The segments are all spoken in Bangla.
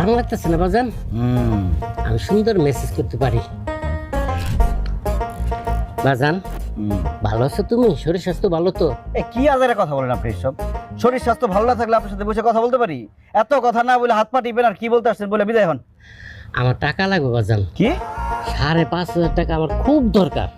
ভালো লাগতেছে না বাজান? আমি সুন্দর মেসেজ করতে পারি। বাজান ভালো আছো তুমি? শরীর স্বাস্থ্য ভালো তো? কি আজারে কথা বলেন আপনি সব? শরীর স্বাস্থ্য ভালো না থাকলে আপনার সাথে বসে কথা বলতে পারি? এত কথা না বলে হাত পা টিপেন আর কি বলতে আসছেন বলে বিদায় হন। আমার টাকা লাগবে বাজান। কি? 5,500 টাকা আমার খুব দরকার।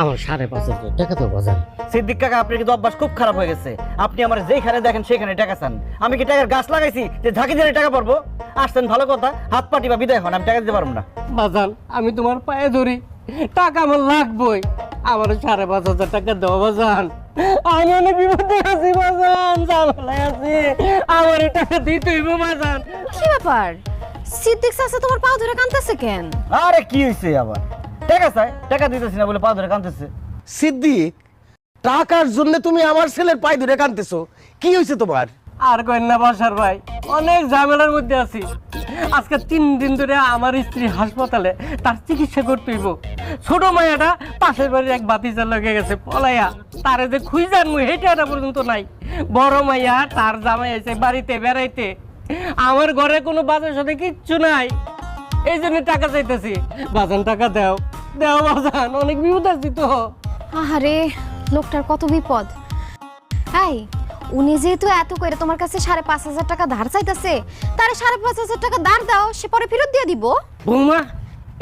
আমার 5,500 টাকা তো বাজান। সিদ্দিক কাকা, আপনার কিন্তু অভ্যাস খুব খারাপ হয়ে গেছে। আপনি আমার যেখানে দেখেন সেখানে টাকা চান। আমি কি টাকার গাছ লাগাইছি যে ঝাঁকি দিয়ে টাকা পারবো? আসছেন ভালো কথা, হাত পা টিপা বিদায় হন। আমি টাকা দিতে পারবো না। বাজান আমি তোমার পায়ে ধরি, টাকা আমার লাগবেই। আমার 5,500 টাকা দাও বাজান। আমি অনেক বিপদে আছি বাজান, ঝামেলায় আছি। আমার টাকা দিতে হইব বাজান। কি ব্যাপার? সিদ্দিক চাচা তোমার পা ধরে কাঁদতেছে কেন? আরে কি হয়েছে আবার? টাকা চাই, টাকা দিতেছি না বলে পা ধরে কাঁদতেছে। সিদ্দিক, টাকার জন্য তুমি আমার ছেলের পায়ে ধরে কাঁদতেছো, কি হয়েছে তোমার? আর কইন না বাসার ভাই, অনেক ঝামেলার মধ্যে আছি। আজকে 3 দিন ধরে আমার স্ত্রী হাসপাতালে, তার চিকিৎসা করতে হইব। ছোট মায়াটা পাশের বাড়ির এক বাতিজার লগে গেছে পলাইয়া, তারে যে খুঁজার মুই হেঁটে পর্যন্ত নাই। বড় মাইয়া তার জামাই আছে বাড়িতে বেড়াইতে, আমার ঘরে কোনো বাজার সাথে কিচ্ছু নাই। এই জন্য টাকা চাইতেছি। বাজান টাকা দাও, দাও বাজান, অনেক বিপদ আছি তো। আহারে, লোকটার কত বিপদ। এই, উনি যেহেতু এত করে তোমার কাছে 5,500 টাকা ধার চাইতেছে, তারে 5,500 টাকা ধার দাও, সে পরে ফেরত দিয়ে দিব। বৌমা,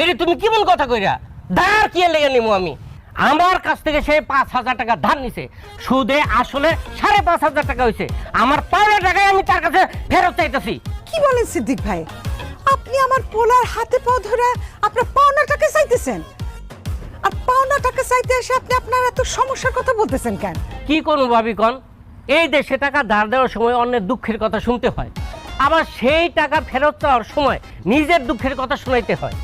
এটা তুমি কেমন কথা কইরা? ধার কি লেগে নিমু আমি? আমার কাছ থেকে সে 5,000 টাকা ধার নিছে, সুদে আসলে 5,500 টাকা হয়েছে। আমার পাওনা টাকায় আমি তার কাছে ফেরত চাইতেছি। কি বলেন সিদ্দিক ভাই? আপনি আমার পোলার হাতে পা ধরে আপনার পাওনা টাকা চাইতেছেন, আর পাওনা টাকা চাইতে এসে আপনি আপনার এত সমস্যার কথা বলতেছেন কেন? কি করবো ভাবি কন? এই দেশে টাকা ধার দেওয়ার সময় অন্যের দুঃখের কথা শুনতে হয়, আবার সেই টাকা ফেরত চাওয়ার সময় নিজের দুঃখের কথা শুনাইতে হয়।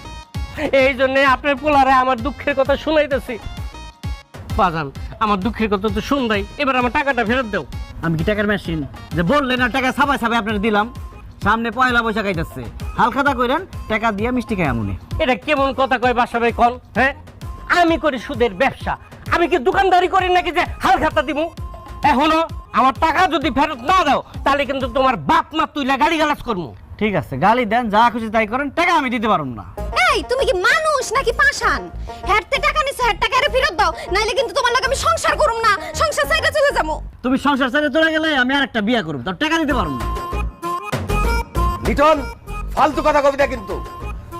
এই জন্য আপনার পোলারে আমার দুঃখের কথা শুনাইতেছি। বাজান, আমার দুঃখের কথা তো শুনদাই, এবার আমার টাকাটা ফেরত দাও। আমি কি টাকার মেশিন যে বললেন না টাকা ছাপাই ছাপাই আপনার দিলাম? সামনে পয়লা বৈশাখ আইতাছে, হালখাতা কইরেন, টাকা দিয়ে মিষ্টি খাই আমুনি। এটা কেমন কথা কয় বাসা ভাই কন? হ্যাঁ, আমি করি সুদের ব্যবসা, আমি কি দোকানদারি করি নাকি যে হাল খাতা দিব? এখনো আমার টাকা যদি ফেরত না দাও, তাহলে কিন্তু তোমার বাপ মা তুইলা গালি গালাজ করবো। ঠিক আছে, গালি দেন, যা খুশি তাই করেন, টাকা আমি দিতে পারবো না। এই, তুমি কি মানুষ নাকি পাষাণ? হেরতে টাকা নিছো, হের টাকা আরে ফেরত দাও, নাইলে কিন্তু তোমার লগে আমি সংসার করুম না, সংসার ছেড়ে চলে যাবো। তুমি সংসার ছেড়ে চলে গেলে আমি আরেকটা বিয়ে করব, তার টাকা দিতে পারবো না। লিটন, ফালতু কথা কবি না কিন্তু।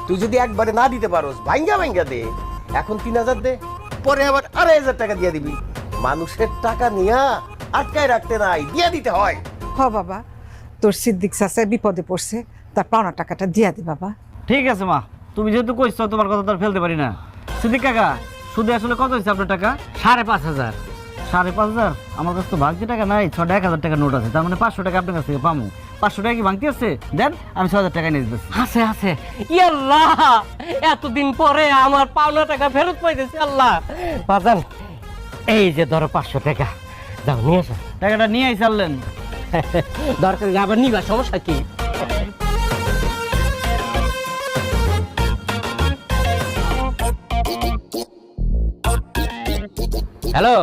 তুই যদি একবারে না দিতে পারোস, ভাঙ্গা ভাঙ্গা দে। এখন 3,000 দে, পরে আবার 2,500 টাকা দিয়ে দিবি। মানুষের টাকা নিয়া আটকায় রাখতে নাই, দিয়ে দিতে হয়। হ বাবা, তোর সিদ্দিক চাচা বিপদে পড়ছে, তার পাওনা টাকাটা দিয়া দে বাবা। ঠিক আছে মা, তুমি যেহেতু কইছো তোমার কথা তো আর ফেলতে পারি না। সিদ্দিক কাকা, সুদে আসলে কত হয়েছে আপনার টাকা? 5,500। 5,500? আমার কাছে তো ভাঙতি টাকা নাই, 6,000 টাকা নোট আছে, তার মানে 500 টাকা আপনার কাছ থেকে পামু। 500 টাকা কি ভাঙতি আছে? দেন, আমি 6,000 টাকা নিয়ে দিতেছি। আছে আছে। ইয়াল্লাহ, এতদিন পরে আমার পাওনা টাকা ফেরত পাইতেছি। আল্লাহ বাজান, এই যে ধরো 500 টাকা, যাও নিয়ে আসো। টাকাটা নিয়ে আইসারলেন? দরকার আবার নিবা, সমস্যা কি? হ্যালো,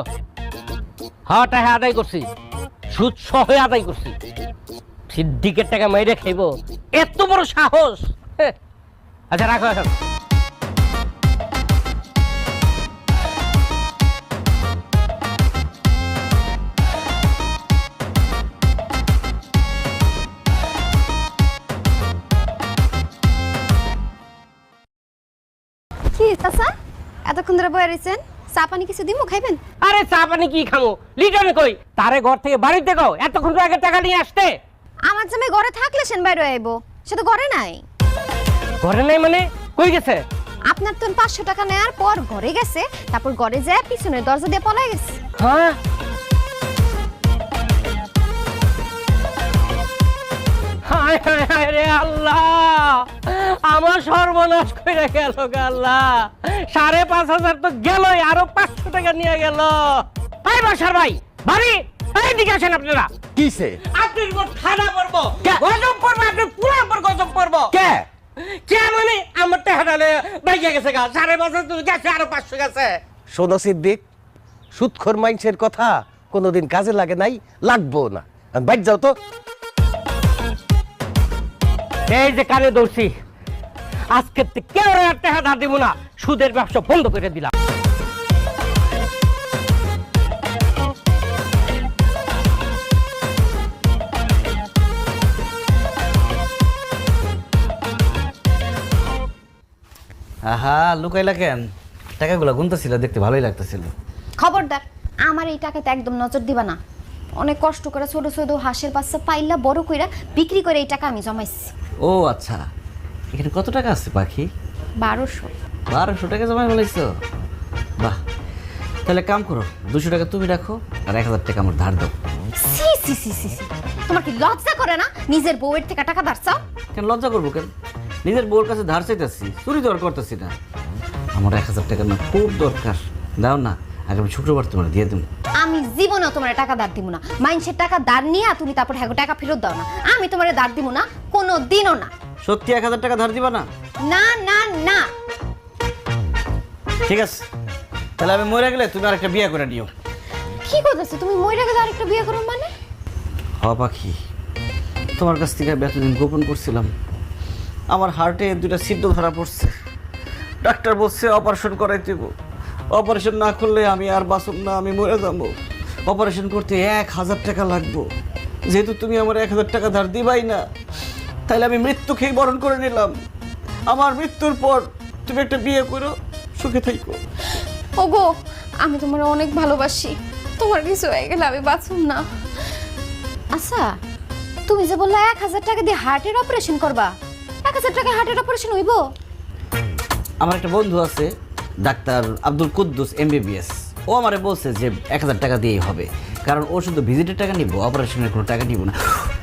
হ্যাঁ টাকা আদায় করছি, সুদ সহ আদায় করছি। সিদ্দিকের টাকা মাইরে খাইব, এত বড় সাহস? আচ্ছা রাখো এখন। কি চাচা, এতক্ষণ ধরে বয়ে রয়েছেন? চা পানি কিছু দিমু, খাইবেন? আরে চা পানি কি খামো? লিটনে কই? তারে ঘর থেকে বাড়িতে গাও, এতক্ষণ তো আগে টাকা নিয়ে আসতে। আমার জামাই ঘরে থাকলে সেন বাইরে আইব, সে তো ঘরে নাই। ঘরে নাই মানে কই গেছে? আপনার তো 500 টাকা নেওয়ার পর ঘরে গেছে, তারপর ঘরে যায় পিছনের দরজা দিয়ে পলাই গেছে। হ্যাঁ, হায় হায় হায় রে আল্লাহ, আমার সর্বনাশ করে গেল গো আল্লাহ। 5,500 তো গেলই, আরো 500 টাকা নিয়ে গেল। ভাই বাসার ভাই, ভাবি এইদিকে আসেন আপনারা। কিসে? আপনি ঠাডা পড়বো, গজব পড়বো, আপনি পুরো পর গজব পড়বো। কে কে মানে? আমার টাকাটা বাইকে গেছে গা, 5,500 তো গেছে, আরো 500 গেছে। শোনো সিদ্দিক, সুদখোর মাইন্সের কথা কোনোদিন কাজে লাগে নাই, লাগবো না। বাইর যাও তো। এই যে কানে ধরছি, আজকে কেউ আর টাকা ধার দিব না, সুদের ব্যবসা বন্ধ করে দিলাম। আহা লুকাইলা কেন? টাকাগুলো গুনতেছিল, দেখতে ভালোই লাগতেছিল। খবরদার, আমার এই টাকাতে একদম নজর দিবা না। অনেক কষ্ট করে ছোট ছোট হাঁসের বাচ্চা পাইলা বড় কইরা বিক্রি করে এই টাকা আমি জমাইছি। ও আচ্ছা, এখানে কত টাকা আছে পাখি? 1200। 1200 টাকা জমা বলেছো? বাহ, তাহলে কাম করো, 200 টাকা তুমি রাখো আর 1000 টাকা আমার ধার দাও। সি সি সি সি সি, তোমার কি লজ্জা করে না নিজের বউয়ের থেকে টাকা ধার চাও? কেন লজ্জা করবো কেন? নিজের বউর কাছে ধার চাইতেছি, চুরি তো আর করতেছি না। আমার 1000 টাকা না খুব দরকার, দাও না, আগামী শুক্রবার তোমার দিয়ে দেবো। আমি জীবনেও তোমার টাকা ধার দিব না। মানুষের টাকা ধার নিয়ে তুমি তারপর হ্যাঁ টাকা ফেরত দাও না। আমি তোমার ধার দিব না, কোনো দিনও না। সত্যি 1000 টাকা ধার দিবা না? না না না। ঠিক আছে, তাহলে আমি মরে গেলে তুমি আরেকটা বিয়ে করে নিও। কি করতেছো তুমি? মইরা গেলে আরেকটা বিয়ে করো মানে? হ পাখি, তোমার কাছ থেকে এতদিন গোপন করছিলাম। আমার হার্টে 2টা ছিদ্র ধরা পড়ছে, ডাক্তার বলছে অপারেশন করাই দেব। অপারেশন না করলে আমি আর বাঁচব না, আমি মরে যাবো। অপারেশন করতে 1000 টাকা লাগবো। যেহেতু তুমি আমার 1000 টাকা ধার দিবাই না, তাহলে আমি মৃত্যু খেয়ে বরণ করে নিলাম। আমার মৃত্যুর পর তুমি একটা বিয়ে করো, সুখে থাকো। ওগো, আমি তোমার অনেক ভালোবাসি, তোমার কিছু হয়ে গেলে আমি বাঁচুম না। আচ্ছা, তুমি যে বললা 1000 টাকা দিয়ে হার্টের অপারেশন করবা, 1000 টাকা হার্টের অপারেশন হইব? আমার একটা বন্ধু আছে ডাক্তার আব্দুল কুদ্দুস MBBS, ও আমারে বলছে যে 1000 টাকা দিয়েই হবে, কারণ ও শুধু ভিজিটের টাকা নিব, অপারেশনের কোনো টাকা নিব না।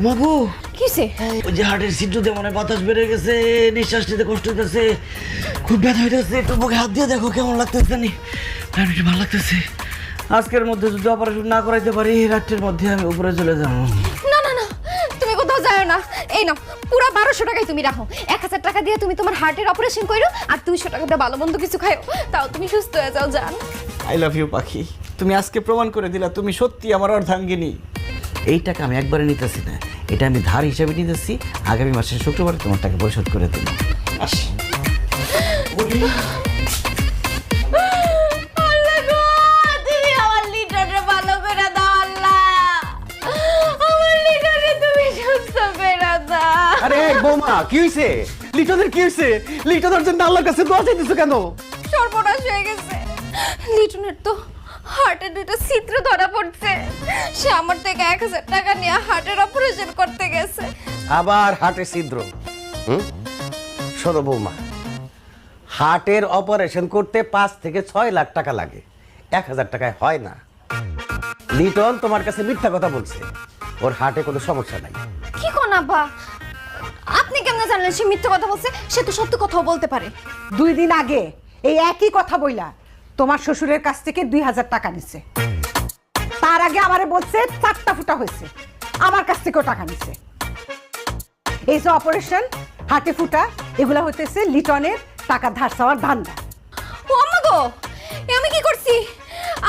মাগো, কিসে? ওই যে হার্টের ছিদ্রতে মনে বাতাস বেড়ে গেছে, নিঃশ্বাস নিতে কষ্ট হইতেছে, খুব ব্যথা হইতেছে। একটু বুকে হাত দিয়ে দেখো কেমন লাগতেছে, জানি একটু ভালো লাগতেছে। আজকের মধ্যে যদি অপারেশন না করাইতে পারি, রাত্রের মধ্যে আমি উপরে চলে যাবো। না না না, তুমি কোথাও যাও না। এই নাও, পুরো 1200 টাকাই তুমি রাখো। 1000 টাকা দিয়ে তুমি তোমার হার্টের অপারেশন করো, আর 200 টাকা দিয়ে ভালো মন্দ কিছু খাও, তাও তুমি সুস্থ হয়ে যাও জান। আই লাভ ইউ পাখি, তুমি আজকে প্রমাণ করে দিলা তুমি সত্যি আমার অর্ধাঙ্গিনী। এই টাকা আমি একবারে নিতেছি না, এটা আমি ধার হিসাবে নিতেছি। আগামী মাসের শুক্রবারে তোমার টাকা পরিশোধ করে দেবো। আসি। আল্লাহ গো, তুমি আমার লিটারে ভালো করে দাও আল্লাহ। আমার লিটারে তুমি সুস্থ করে দাও। আরে বৌমা, কি হইছে? লিটনের কি হইছে? লিটনের জন্য আল্লাহর কাছে দোয়া চাইতেছো কেন? সর্বনাশ হয়ে গেছে। লিটনের তো হার্টের 2টা ছিদ্র ধরা পড়ছে। সে আমার থেকে 1000 টাকা নিয়ে হার্টের অপারেশন করতে গেছে। আবার হার্টের ছিদ্র? শোনো বৌমা, হার্টের অপারেশন করতে 5 থেকে 6 লাখ টাকা লাগে, 1000 টাকায় হয় না। লিটন তোমার কাছে মিথ্যা কথা বলছে, ওর হার্টে কোনো সমস্যা নাই। কি কোন আব্বা, আপনি কেমনে জানলেন সে মিথ্যা কথা বলছে? সে তো সত্য কথাও বলতে পারে। 2 দিন আগে এই একই কথা বইলা তোমার শ্বশুরের কাছ থেকে 2000 টাকা নিছে। তার আগে আমারে বলছে 4টা ফুটা হয়েছে, আমার কাছ থেকেও টাকা নিছে। এই যে অপারেশন, হার্টে ফুটা, এগুলা হইতেছে লিটনের টাকা ধার চাওয়ার ধান্দা। ও আম্মা গো, এ আমি কি করছি?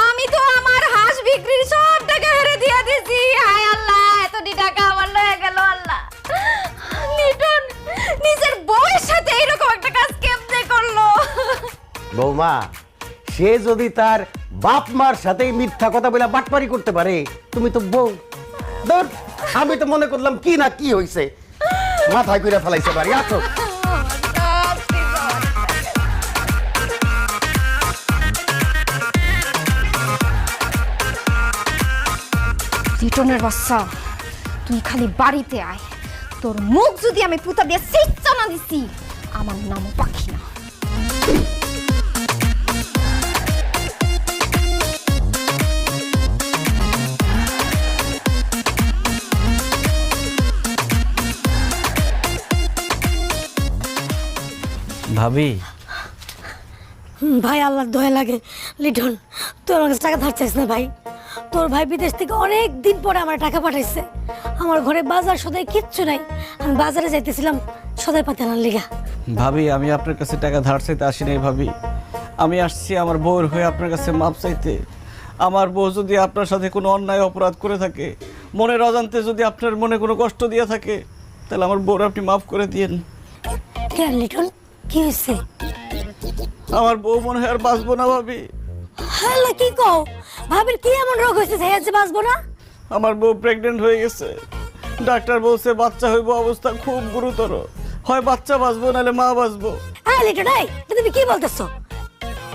আমি তো আমার হাঁস বিক্রির সব টাকা হেরে দিয়ে দিছি। হায় আল্লাহ, এতটি টাকা আমার লয়ে গেল আল্লাহ। লিটন নিজের বউয়ের সাথে এরকম একটা কাজ কেমনে করলো? বৌমা, সে যদি তার বাপ মার সাথে মিথ্যা কথা বলে বাটপারি করতে পারে, তুমি তো বউ। ধর, আমি তো মনে করলাম কি না কি হইছে, মাথায় কইরা ফেলাইছে বাড়ি। আসো। লিটনের বাচ্চা, তুই খালি বাড়িতে আয়, তোর মুখ যদি আমি পুতা দিয়ে সিচ্চা না দিছি, আমার নামও পাখি না। ভাবি, ভাই আল্লাহর দয়া লাগে। লিটন, তুই আমার কাছে টাকা ধার চাইছ না ভাই। তোর ভাই বিদেশ থেকে অনেক দিন পরে আমার টাকা পাঠাইছে। আমার ঘরে বাজার সদাই কিচ্ছু নাই, আমি বাজারে যাইতেছিলাম সদাই পাতি আনার লিগা। ভাবি, আমি আপনার কাছে টাকা ধার চাইতে আসি নাই ভাবি, আমি আসছি আমার বউর হয়ে আপনার কাছে মাপ চাইতে। আমার বউ যদি আপনার সাথে কোনো অন্যায় অপরাধ করে থাকে, মনের অজান্তে যদি আপনার মনে কোনো কষ্ট দিয়ে থাকে, তাহলে আমার বউর আপনি মাফ করে দিয়েন। কেন লিটন, কি হয়েছে? আমার বউ মনে হয় আর বাঁচবো না ভাবি। হ্যালো, কি কও? ভাবির কি এমন রোগ হয়েছে যে আজ বাঁচবো না? আমার বউ প্রেগনেন্ট হয়ে গেছে, ডাক্তার বলছে বাচ্চা হইব, অবস্থা খুব গুরুতর, হয় বাচ্চা বাঁচবো নাহলে মা বাঁচবো। হ্যাঁ লিটন, তুমি কি বলতেছো?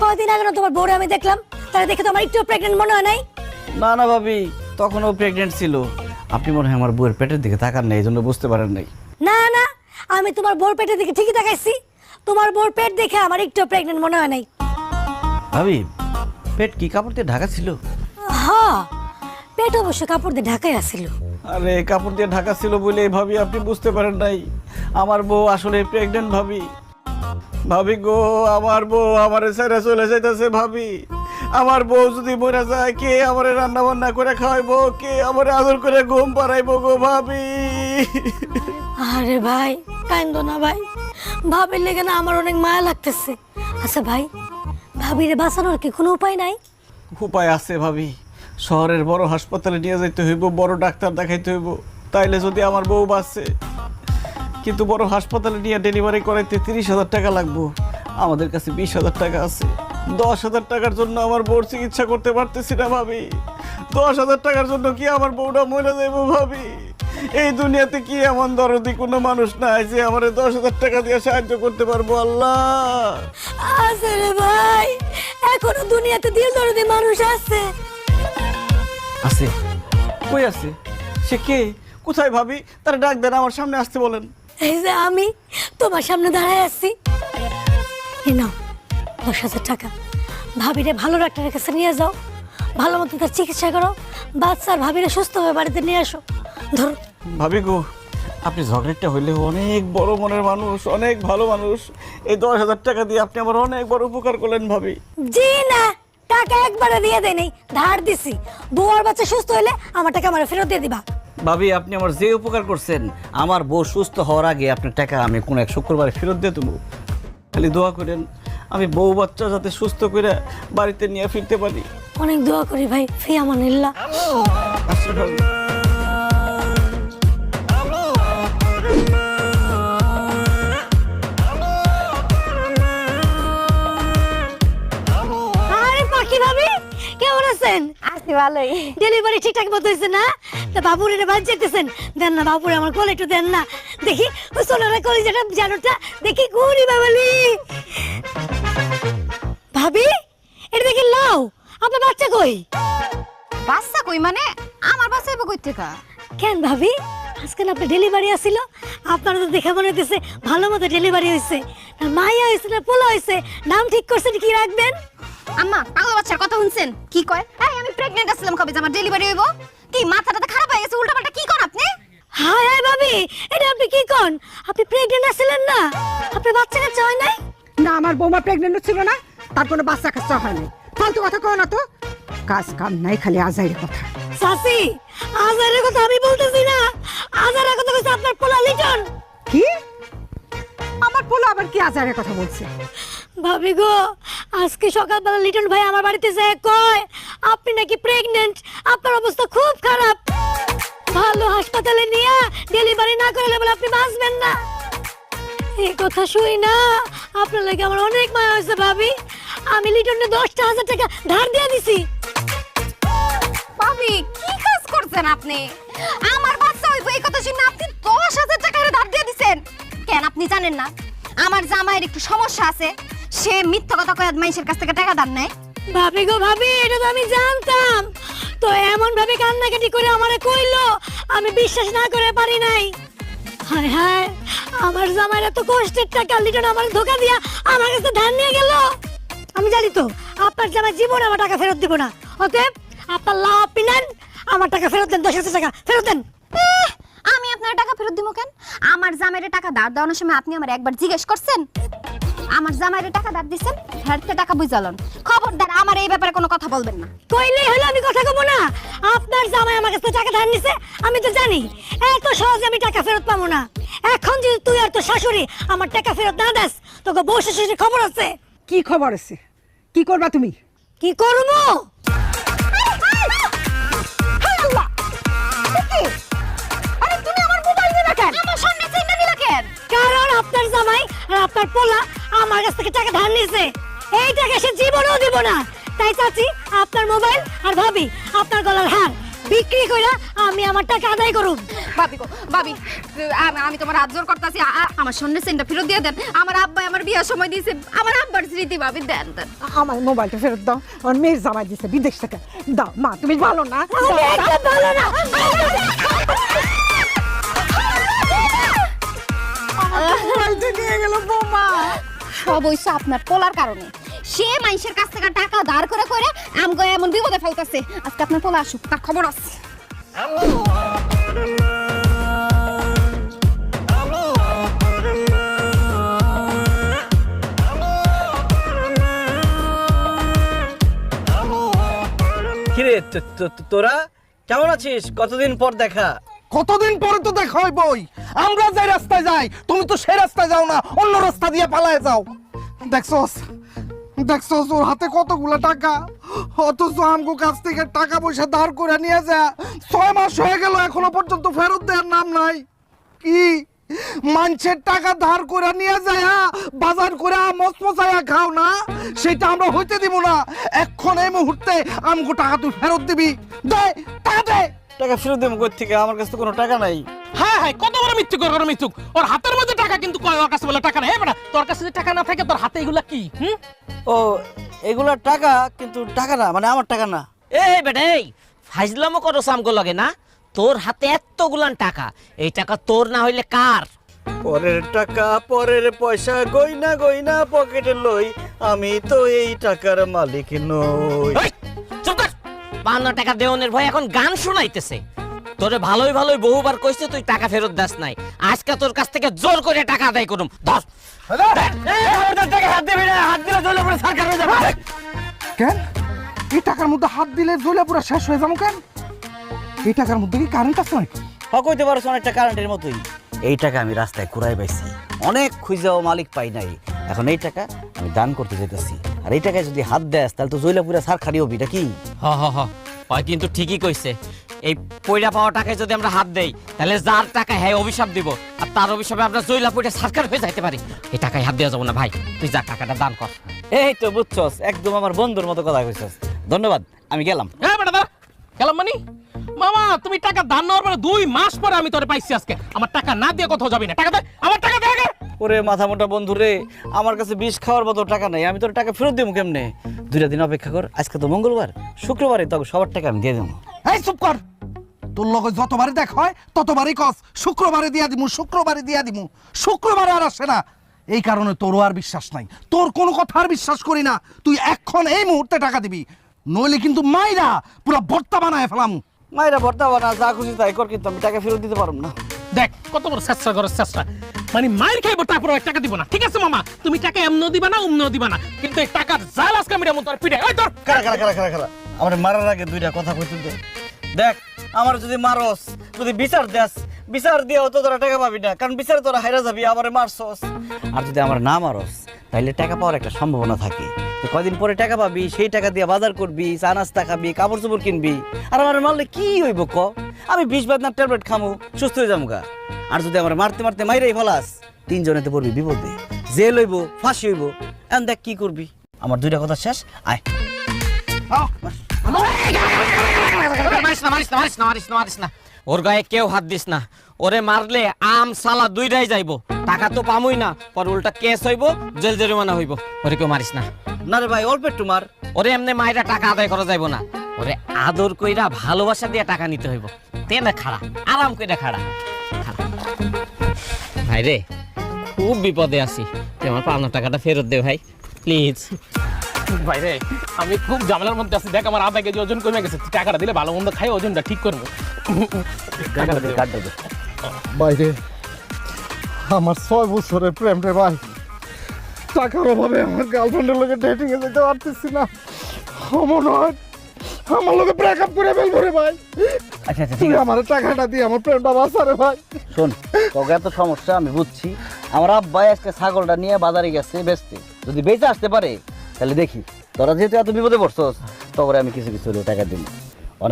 কয়দিন আগে না তোমার বউরে আমি দেখলাম, তাহলে দেখে তো আমার একটু প্রেগনেন্ট মনে হয় নাই। না না ভাবি, তখনও প্রেগনেন্ট ছিল। আপনি মনে হয় আমার বউয়ের পেটের দিকে তাকান নাই, এই জন্য বুঝতে পারেন নাই। না না, আমি তোমার বউর পেটের দিকে ঠিকই তাকাইছি। তোমার বউর পেট দেখে আমার একটু প্রেগনেন্ট মনে হয় নাই। ভাবি, পেট কি কাপড় দিয়ে ঢাকা ছিল? হ্যাঁ, পেট অবশ্য কাপড় দিয়ে ঢাকাই আছিল। আরে কাপড় দিয়ে ঢাকা ছিল বলে ভাবি আপনি বুঝতে পারেন নাই, আমার বউ আসলে প্রেগনেন্ট ভাবি। ভাবি গো, আমার বউ আমারে ছেড়ে চলে যাইতেছে ভাবি। আমার বউ যদি মরে যায়, কে আমারে রান্না বান্না করে খাওয়াইবো, কে আমারে আদর করে ঘুম পাড়াইবো গো ভাবি। আরে ভাই, কান্দো না ভাই, ভাবির লেগে না আমার অনেক মায়া লাগতেছে। আচ্ছা ভাই, ভাবিরে বাঁচানোর কি কোনো উপায় নাই? উপায় আছে ভাবি, শহরের বড় হাসপাতালে নিয়ে যাইতে হইব, বড় ডাক্তার দেখাইতে হইব, তাইলে যদি আমার বউ বাঁচে। কিন্তু বড় হাসপাতালে নিয়ে ডেলিভারি করাইতে 30,000 টাকা লাগবো। আমাদের কাছে 20,000 টাকা আছে। 10,000 টাকার জন্য আমার বউর চিকিৎসা করতে পারতেছি না ভাবি। 10,000 টাকার জন্য কি আমার বউটা মরে যাইব ভাবি? এই দুনিয়াতে কি এমন দরদি কোনো মানুষ নাই যে আমার 10,000 টাকা দিয়ে সাহায্য করতে পারবো? আল্লাহ আছে রে ভাই, এখনো দুনিয়াতে দিল দরদি মানুষ আছে। আছে? কই আছে সে? কে? কোথায় ভাবি? তার ডাক দেন, আমার সামনে আসতে বলেন। এই যে আমি তোমার সামনে দাঁড়ায় আছি, এই নাও 10,000 টাকা। ভাবিরে ভালো ডাক্তারের কাছে নিয়ে যাও, ভালো মতো তার চিকিৎসা করো, বাচ্চার ভাবিরে সুস্থ হয়ে বাড়িতে নিয়ে আসো। ধরো। ভাবি গো, আপনি ঝগড়াটা হইলে অনেক বড় মনের মানুষ, অনেক ভালো মানুষ। এই 10,000 টাকা দিয়ে আপনি আমার অনেক বড় উপকার করলেন ভাবি। জি না, টাকা একবারে দিয়ে দেয় নেই, ধার দিছি। বউ আর বাচ্চা সুস্থ হইলে আমার টাকা আমার ফেরত দিয়ে দিবা। ভাবি, আপনি আমার যে উপকার করছেন, আমার বউ সুস্থ হওয়ার আগে আপনার টাকা আমি কোন এক শুক্রবারে ফেরত দিয়ে দেবো। খালি দোয়া করেন আমি বউ বাচ্চা যাতে সুস্থ করে বাড়িতে নিয়ে ফিরতে পারি। অনেক দোয়া করি ভাই, ফি আমানিল্লাহ। আচ্ছা ভাবি। আরে পাখি ভাবি, কেমন আছেন? আছি ভালোই। ডেলিভারি ঠিকঠাক মতো হয়েছে না? তা বাবুরে বাদ যেতেছেন, দেন না বাবুরে আমার কোলে একটু দেন না, দেখি ওই সোনারা কলিজাটা জানোটা দেখি ঘুরি বাবালি। ভাবি, এটা দেখি লাও, আপনার বাচ্চা কই? বাচ্চা কই মানে? আমার বাচ্চা এবো কই থেকে? কেন ভাবি, আজকে না আপনার ডেলিভারি আসছিল, আপনারা তো দেখে মনে হইতেছে ভালো মতো ডেলিভারি হয়েছে। না মাইয়া হয়েছে না পোলা হয়েছে, নাম ঠিক করছেন, কি রাখবেন? আম্মা, পাগলা বাচ্চার কথা শুনছেন? কি কয়? এই আমি প্রেগন্যান্ট আছিলাম, কবে যে আমার ডেলিভারি হইব? কি মাথাটা খারাপ হয়ে গেছে? উল্টাপাল্টা কি কোন আপনি? হায় হায় ভাবি, এটা আপনি কি কোন? আপনি প্রেগন্যান্ট আছিলেন না? আপনার বাচ্চা কাচ্চা হয় নাই? না, আমার বৌমা প্রেগনেন্ট ছিল না, তার কোনো বাচ্চা কাচ্চা হয় নাই। ফালতু কথা কও না তো, কাজ কাম নাই, খালি আজাইরের কথা। সাসি, আজারের কথা আমি বলতেছি না, আজারের কথা কইছে আপনার পোলা লিটন। কি? আমার পোলা আবার কি আজাইরের কথা বলছে? ভাবি গো, আজকে সকালবেলা লিটন ভাই আমার বাড়িতে যায় কয় আপনি নাকি প্রেগন্যান্ট, আপনার অবস্থা খুব খারাপ, ভালো হাসপাতালে নিয়ে ডেলিভারি না করলে বলে আপনি বাঁচবেন না। এই কথা শুই না আপনার লাগে আমার অনেক মায়া হয়েছে ভাবি। আমি লিটনে 10,000 টাকা ধার দিয়ে দিছি। ভাবি, কি কাজ করছেন আপনি? আমার বাচ্চা হইব এই কথা শুনে আপনি 10,000 টাকা ধার দিয়ে দিবেন কেন? আপনি জানেন না আমার জামাইয়ের একটু সমস্যা আছে, সে মিথ্যা কথা কয়ে মানুষের কাছ থেকে টাকা ধার নেয়। ভাবি গো ভাবি, এটা তো আমি জানতাম, তো এমন ভাবে কান্নাকাটি করে আমারে কইলো, আমি বিশ্বাস না করে পারি নাই। হায় হায়, আমার জামাইরা তো কষ্টের টাকা লিটন আমার ধোকা দিয়া আমার কাছে ধার নিয়ে গেল। আমি জানি তো আপনার জামাই জীবন আমার টাকা ফেরত দিব না, অতএব আপনার লাভ নেন, আমার টাকা ফেরত দেন, 10,000 টাকা ফেরত দেন। আমি আপনার টাকা ফেরত দিব কেন? আমার জামাইয়ের টাকা ধার দেওয়ার সময় আপনি আমার একবার জিজ্ঞেস করছেন? আমার জামাইয়ের টাকা ধার দিছেন, ফেরতে টাকা বুঝালন। খবরদার আমার এই ব্যাপারে কোনো কথা বলবেন না। কইলেই হলো আমি কথা কব না? আপনার জামাই আমার কাছে টাকা ধার নিছে, আমি তো জানি এত সহজে আমি টাকা ফেরত পাবো না। এখন যদি তুই আর তোর শাশুড়ি আমার টাকা ফেরত না দেস, তোকে বউ শাশুড়ির খবর আছে। কি খবর আছে? কি করবা তুমি? কি করবো? আরে তুমি আমার মোবাইল নিয়ে কেন? আমার সামনে আপনার পোলা আমার কাছ থেকে টাকা ধার নিছে, এই টাকা সে জীবনেও দিব না। তাই চাচি, আপনার মোবাইল আর ভাবি আপনার গলার হার বিক্রি কইরা আমি আমার টাকা আদায় করুম। ভাবি গো ভাবি, আমি তোমার হাত জোর করতেছি, আমার স্বর্ণের চেনটা ফেরত দিয়ে দেন। আমার আব্বা আমার বিয়ার সময় দিয়েছে, আমার আব্বার স্মৃতি ভাবি, দেন দেন। আমার মোবাইলটা ফেরত দাও, আমার মেয়ের জামাই দিছে বিদেশ থেকে। দাও মা, তুমি ভালো না? আমি একদম ভালো না। মোবাইলটা নিয়ে গেল বৌমা। সব হইছে আপনার পোলার কারণে। সে মানুষের কাছ থেকে টাকা ধার করে করে আমগো এমন বিপদে ফেলতেছে। আজকে আপনার পোলা আসুক, তার খবর আছে। কিরে তোরা কেমন আছিস? কতদিন পর দেখা। কতদিন পরে তো দেখা হয় বই। আমরা যে রাস্তায় যাই তুমি তো সেই রাস্তায় যাও না, অন্য রাস্তা দিয়ে পালায় যাও। দেখছস দেখছস ওর হাতে কতগুলা টাকা, অথচ আমগো কাছ থেকে টাকা পয়সা ধার করে নিয়ে যা 6 মাস হয়ে গেল, এখনো পর্যন্ত ফেরত দেওয়ার নাম নাই। কি মানুষের টাকা ধার করে নিয়ে যায় বাজার করে মচমচায়া খাও না, সেটা আমরা হইতে দিব না। এখন এই মুহূর্তে আমগো টাকা তুই ফেরত দিবি। দে টাকা দে। টাকা ফেরত দেবো কই থেকে? আমার কাছে তো কোনো টাকা নাই। হ্যাঁ হ্যাঁ, কত বড় মিথ্যুক করে মিথ্যুক। ওর হাতের মধ্যে টাকা, কিন্তু কয় ওর কাছে বলে টাকা নাই। বেটা, তোর কাছে যদি টাকা না থাকে তোর হাতে এগুলা কি? ও এগুলা টাকা, কিন্তু টাকা না, মানে আমার টাকা না। এই বেটা, এই ফাইজলামো করো সামগো লাগে না? তোর হাতে এতগুলান টাকা, এই টাকা তোর না হইলে কার? পরের টাকা পরের পয়সা গইনা গইনা পকেটে লই, আমি তো এই টাকার মালিক নই। এই, চুপ কর। ৫২ টাকা দেওয়ানের ভয় এখন গান শোনাইতেছে। তোরে ভালোই ভালোই বহুবার কইছে তুই টাকা ফেরত দাস নাই, আজকে তোর কাছ থেকে জোর করে টাকা আদায় করুম। ধর। টাকা হাত দিবি না, হাত দিলে জ্বলে পড়ে সরকার হয়ে যাবে। কেন এই টাকার মধ্যে হাত দিলে জ্বলে পুরো শেষ হয়ে যাবো কেন? এই টাকার মধ্যে কি কারেন্ট আছে নাকি? কইতে পারছ অনেকটা কারেন্টের মতোই। এই টাকা আমি রাস্তায় কুড়াই পাইছি, অনেক খুঁজাও মালিক পাই নাই। এখন এই টাকা আমি দান করতে যেতেছি, আর এই টাকায় যদি হাত দেস তাহলে তো জৈলা পুরা সার খাড়ি হবি। এটা কি? হ হ হ, ওই কিন্তু ঠিকই কইছে। এই পয়লা পাওয়া টাকায় যদি আমরা হাত দেই, তাহলে যার টাকা হ্যাঁ অভিশাপ দিব, আর তার অভিশাপে আমরা জইলা পয়লা সরকার হয়ে যাইতে পারি। এই টাকায় হাত দেওয়া যাবো না ভাই, তুই যা টাকাটা দান কর। এই তো বুঝছস, একদম আমার বন্ধুর মতো কথা কইছস। ধন্যবাদ, আমি গেলাম। হ্যাঁ বেটা, দাঁড়া। গেলাম মানে? মামা, তুমি টাকা দান নেওয়ার পরে 2 মাস পরে আমি তোরে পাইছি আজকে। আমার টাকা না দিয়ে কোথাও যাবি না। টাকা দে, আমার টাকা দে আগে। ওরে মাথা মোটা বন্ধু রে, আমার কাছে বিষ খাওয়ার মতো টাকা নাই, আমি তোর টাকা ফেরত দেবো কেমনে? 2টা দিন অপেক্ষা কর, আজকে তো মঙ্গলবার, শুক্রবারে তোকে সবার টাকা আমি দিয়ে দেবো। এই চুপ কর। তোর লগে যতবারে দেখা হয় ততবারই কস শুক্রবারে দিয়া দিমু, শুক্রবারে দিয়া দিমু। শুক্রবারে আর আসে না, এই কারণে তোরও আর বিশ্বাস নাই, তোর কোনো কথা আর বিশ্বাস করি না। তুই এখন এই মুহূর্তে টাকা দিবি, নইলে কিন্তু মাইরা পুরো ভর্তা বানায় ফেলাম। মায়েরা ভর্তা বানা, যা খুশি তাই কর, কিন্তু আমি টাকা ফেরত দিতে পারবো না। দেখ কত বড় চেষ্টা করার চেষ্টা, মানে মায়ের খাইব তারপর টাকা দিব না। ঠিক আছে মামা, তুমি টাকা এমনও দিবা না অমনও দিবা না, কিন্তু এই টাকার জাল আজকে আমি তোর পিঠে। ওই তোর খারা খারা খারা খারা খারা, আমার মারার আগে 2টা কথা কইতে দে। দেখ, আমার যদি মারস, যদি বিচার দেস, বিচার দিয়েও তো তোরা টাকা পাবি না, কারণ বিচারে তোরা হাইরা যাবি, আমারে মারছস। আর যদি আমার না মারস, তাইলে টাকা পাওয়ার একটা সম্ভাবনা থাকে। তো কয়দিন পরে টাকা পাবি, সেই টাকা দিয়ে বাজার করবি, চা নাস্তা খাবি, কাপড় চোপড় কিনবি। আর আমার মারলে কি হইব ক? আমি 20 বেদনার ট্যাবলেট খামু, সুস্থ হয়ে যাবো গা। আর যদি আমার মারতে মারতে মাইরাই ফেলাস, 3 জনেতে পড়বি বিপদে, জেল হইব, ফাঁসি হইব। এখন দেখ কি করবি। আমার 2টা কথা শেষ, আয়। মারিস না, ওর গায়ে কেউ হাত দিস না। ওরে মারলে আম সালা 2টাই যাইবো, টাকা তো পামুই না, পর উল্টা কেস হইব, জেল জরিমানা হইব। ওরে কেউ মারিস না। না রে ভাই, অল্প একটু মার। ওরে এমনি মাইরা টাকা আদায় করা যাইব না, ওরে আদর কইরা ভালোবাসা দিয়ে টাকা নিতে হইব। তেনে খাড়া, আরাম কইরা খাড়া। ভাই রে, খুব বিপদে আছি, তুই আমার ৫২ টাকাটা ফেরত দে ভাই, প্লিজ। ভাই রে, আমি খুব ঝামেলার মধ্যে আছি। দেখ আমার আধা কেজি ওজন কমে গেছে, তুই টাকাটা দিলে ভালো মন্দ খাই ওজনটা ঠিক করবো। বাইরে আমার 6 বছরের প্রেম রে ভাই, টাকার অভাবে আমার গার্লফ্রেন্ডের লগে ডেটিং এ যেতে পারতেছি না। মনে হয় আমার লগে ব্রেকআপ করে ফেলবো রে ভাই। আচ্ছা আচ্ছা, ঠিক তুই আছে। আমার টাকাটা দিয়ে আমার প্রেমটা বাঁচা রে ভাই। শোন, তোকে এত সমস্যা আমি বুঝছি। আমার আব্বা আজকে ছাগলটা নিয়ে বাজারে গেছে বেচতে, যদি বেচে আসতে পারে তাহলে দেখি। তোরা যেহেতু এত বিপদে পড়ছস, তখন আমি কিছু কিছু টাকা দিব।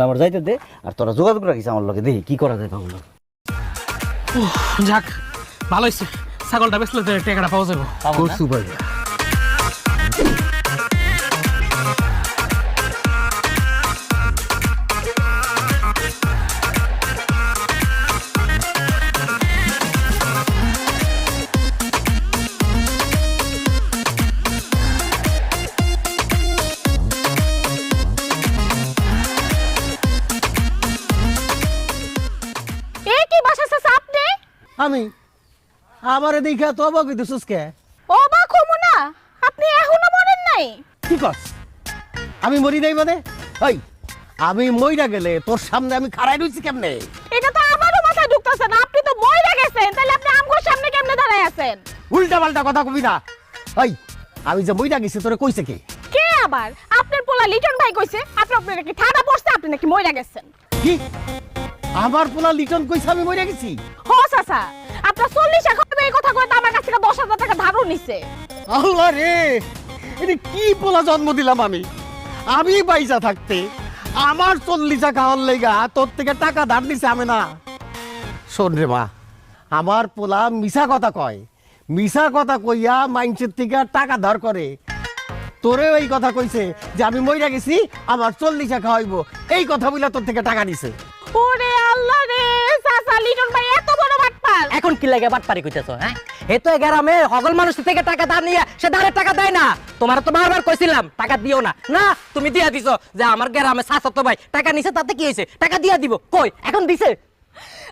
আমার যাইতে দে, আর তোরা যোগাযোগ রাখিস আমার লগে, দেখি কি করা যায়। বাবুল যাক, ভালো হয়েছে, ছাগলটা বেচলে তো টাকাটা পাওয়া যাবে। কসু ভাই এ কি বাসা চাচা আপনি? আমি আমারে দেখা তো অবাক হইতেছিস কে? অবাক হবো না, আপনি এখনো মরেন নাই? কি কস? আমি মরি নাই মানে? ওই আমি মইরা গেলে তোর সামনে আমি খাড়াই রইছি কেমনে? এটা তো আমারও মাথায় ঢুকতেছে না। আপনি তো মরে গেছেন, তাহলে আপনি আমগোর সামনে কেমনে দাঁড়ায় আছেন? উল্টা পাল্টা কথা কবি না। ওই আমি যে মইরা গেছি তোরে কইছে কে? কে আবার? আপনার পোলা লিটন ভাই কইছে আপনি নাকি ঠাডা পড়ছে, আপনি নাকি মরে গেছেন। কি? আমার পোলা লিটন কইছে আমি মইরা গেছি? হো চাচা, আপনার 40 টাকা এই কথা কয়ে তো আমার কাছ থেকে 10,000 টাকা ধারও নিছে। আল্লাহ রে, এটা কি পোলা জন্ম দিলাম আমি? আমি পয়সা থাকতে আমার 40 খাওয়ার লেগা তোর থেকে টাকা ধার নিছে আমি না? শোন রে মা, আমার পোলা মিছা কথা কয়, মিছা কথা কইয়া মাইন্সের থেকে টাকা ধার করে। তোরে এই কথা কইছে যে আমি মইরা গেছি, আমার 40 খাওয়াইবো, এই কথা বইলা তোর থেকে টাকা নিছে। ওরে আল্লাহ রে, চাচা লিটন ভাই এত বড় বাটপার। এখন কি লাগে বাটপারি কইতেছো? হ্যাঁ, এ তো গ্রামে হগল মানুষ থেকে টাকা ধার নিয়ে সে ধারের টাকা দেয় না। তোমার তো বারবার কইছিলাম টাকা দিও না, না তুমি দিয়া দিছো যে আমার গ্রামে চাচাতো ভাই টাকা নিছে, তাতে কি হয়েছে? টাকা দিয়া দিব, কই এখন দিছে?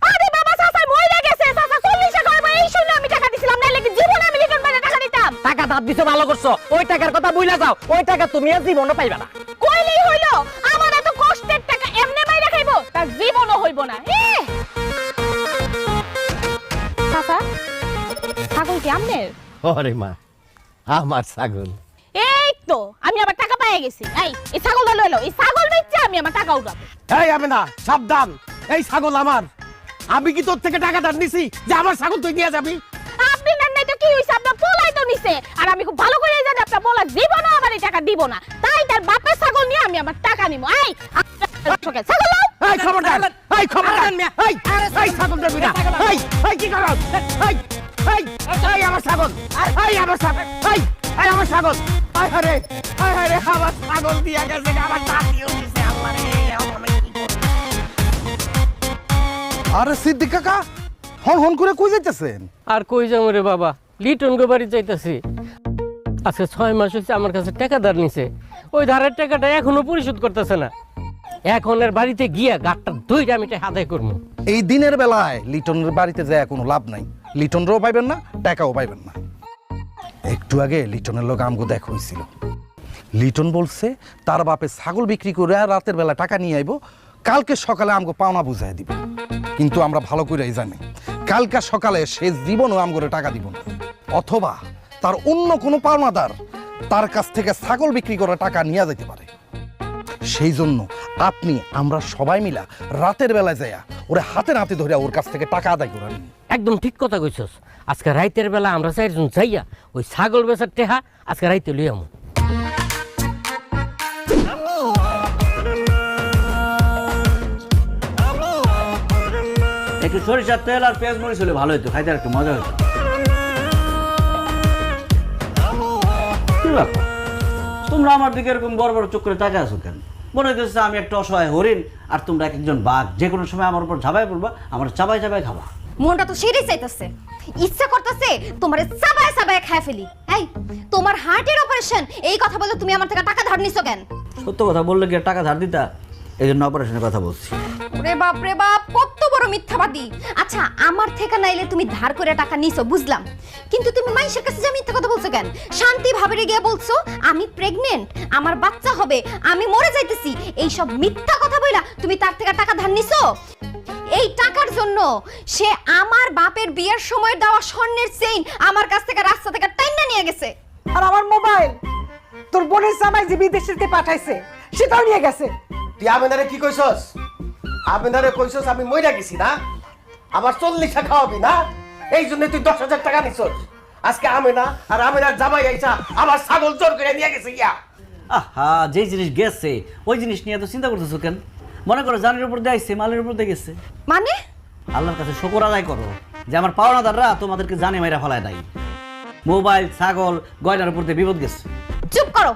আরে বাবা, চাচা মরে গেছে, চাচা 40 টাকা হইবো এই শুনে আমি টাকা দিছিলাম, নাইলে কি জীবনে আমি লিটন ভাইকে টাকা দিতাম? টাকা ধার দিছো, ভালো করছো। ওই টাকার কথা ভুইলা যাও, ওই টাকা তুমি আর জীবনও পাইবা না। কইলেই হইলো, আমার এত কষ্টের টাকা এমনে মাইরা খাইবো, তার জীবনও হইব না। চাচা, ছাগল কি আমনের? ওরে মা, আমার ছাগল। এই তো আমি আবার টাকা পেয়ে গেছি। এই ছাগলটা লইলো, এই ছাগল বেচে আমি আমার টাকা উঠাবো। এই আমি না, সাবধান, এই ছাগল আমার। আমি কি তোর থেকে টাকা ধার নিছি যে আমার ছাগল তুই নিয়ে যাবি? আপনি নেন নাই তো কি হইছে? আপনার পোলাই তো নিছে, আর আমি খুব ভালো করে জানি আপনার পোলা জীবনও আমার এই টাকা দিব না। তাই তার বাপের ছাগল নিয়ে আমি আমার টাকা নিব। ছাগল লাও। এই খবরদার, এই খবরদার, এই এই ছাগল দেবি না। এই কি করছ? এই এই আমার ছাগল, এই আমার ছাগল, এই আমার ছাগল। আরে আরে আমার ছাগল দিয়া গেছে, আমার দাঁতিও দিছে। আল্লাহ রে, আমি কি করব? আরে সিদ্দিক কাকা হন হন করে কই যাইতেছেন? আর কই যাবো রে বাবা, লিটন গো বাড়ি যাইতাছি। আজকে 6 মাস হচ্ছে আমার কাছে টাকা ধার নিছে, ওই ধারের টাকাটা এখনো পরিশোধ করতেছে না। এখন এর বাড়িতে গিয়া গাটটা দুইটা আমি আদায় করবো। এই দিনের বেলায় লিটনের বাড়িতে যায় কোনো লাভ নাই, লিটনরাও পাইবেন না, টাকাও পাইবেন না। একটু আগে লিটনের লোক আমগো দেখ হয়েছিল, লিটন বলছে তার বাপে ছাগল বিক্রি করে রাতের বেলা টাকা নিয়ে আইবো, কালকে সকালে আমগো পাওনা বুঝাই দিবে। কিন্তু আমরা ভালো করেই জানি কালকে সকালে সে জীবনও আমগরে টাকা দিব না, অথবা তার অন্য কোনো পাওনাদার তার কাছ থেকে ছাগল বিক্রি করে টাকা নিয়ে যেতে পারে। সেই জন্য আপনি আমরা সবাই মিলা রাতের বেলায় যাইয়া ওরে হাতে নাতে ধরে ওর কাছ থেকে টাকা আদায় করে আনি। একদম ঠিক কথা কইছস। আজকে রাইতের বেলা আমরা 4 জন যাইয়া ওই ছাগল বেচার টেহা আজকে রাইতে লই আমু। একটু সরিষার তেল আর পেঁয়াজ মরিচ হলে ভালো হতো, খাইতে আর একটু মজা হতো। কি ব্যাপার, তোমরা আমার দিকে এরকম বড় বড় চোখ করে তাকিয়ে আছো কেন? মনে হচ্ছে আমি একটা অসহায় হরিণ আর তোমরা এক একজন বাঘ, যে কোনো সময় আমার উপর ঝাঁপাই পড়বা, আমার চাবাই চাবাই খাবা। মনটা তো সেটাই চাইতেছে, ইচ্ছা করতেছে তোমারে চাবায় চাবায় খায় ফেলি। এই তোমার হার্টের অপারেশন, এই কথা বলে তুমি আমার থেকে টাকা ধার নিছো কেন? সত্য কথা বললে কি আর টাকা ধার দিতা? এই জন্য অপারেশনের কথা বলছি। ওরে বাপ রে বাপ, কত বড় মিথ্যাবাদী। আচ্ছা, আমার থেকে নাইলে তুমি ধার করে টাকা নিছো বুঝলাম, কিন্তু তুমি মাইশের কাছে যে মিথ্যা কথা বলছো কেন? শান্তি ভাবেরে গিয়ে বলছো আমি প্রেগনেন্ট, আমার বাচ্চা হবে, আমি মরে যাইতেছি, এই সব মিথ্যা কথা বইলা তুমি তার থেকে টাকা ধার নিছো। এই টাকার জন্য সে আমার বাপের বিয়ের সময় দেওয়া স্বর্ণের চেইন আমার কাছ থেকে রাস্তা থেকে টাইনা নিয়ে গেছে। আর আমার মোবাইল তোর বোনের জামাই যে বিদেশে পাঠাইছে সেটাও নিয়ে গেছে। তুই আমেনারে কি কইছস? আমেনারে কইছস আমি মইরা গেছি না, আমার 40 খাওয়াবি না, এই জন্য তুই 10,000 টাকা নিছস। আজকে আমেনা আর আমেনার জামাই আইসা আমার ছাগল জোর করে নিয়ে গেছে ইয়া। আহা, যেই জিনিস গেছে ওই জিনিস নিয়ে তো চিন্তা করতেছো কেন? মনে করো জানের উপর দিয়ে আইছে, মালের উপর দিয়ে গেছে। মানে আল্লাহর কাছে শুকর আদায় করো যে আমার পাওনাদাররা তোমাদেরকে জানে মাইরা ফেলায় নাই। মোবাইল, ছাগল, গয়নার উপর দিয়ে বিপদ গেছে। চুপ করো,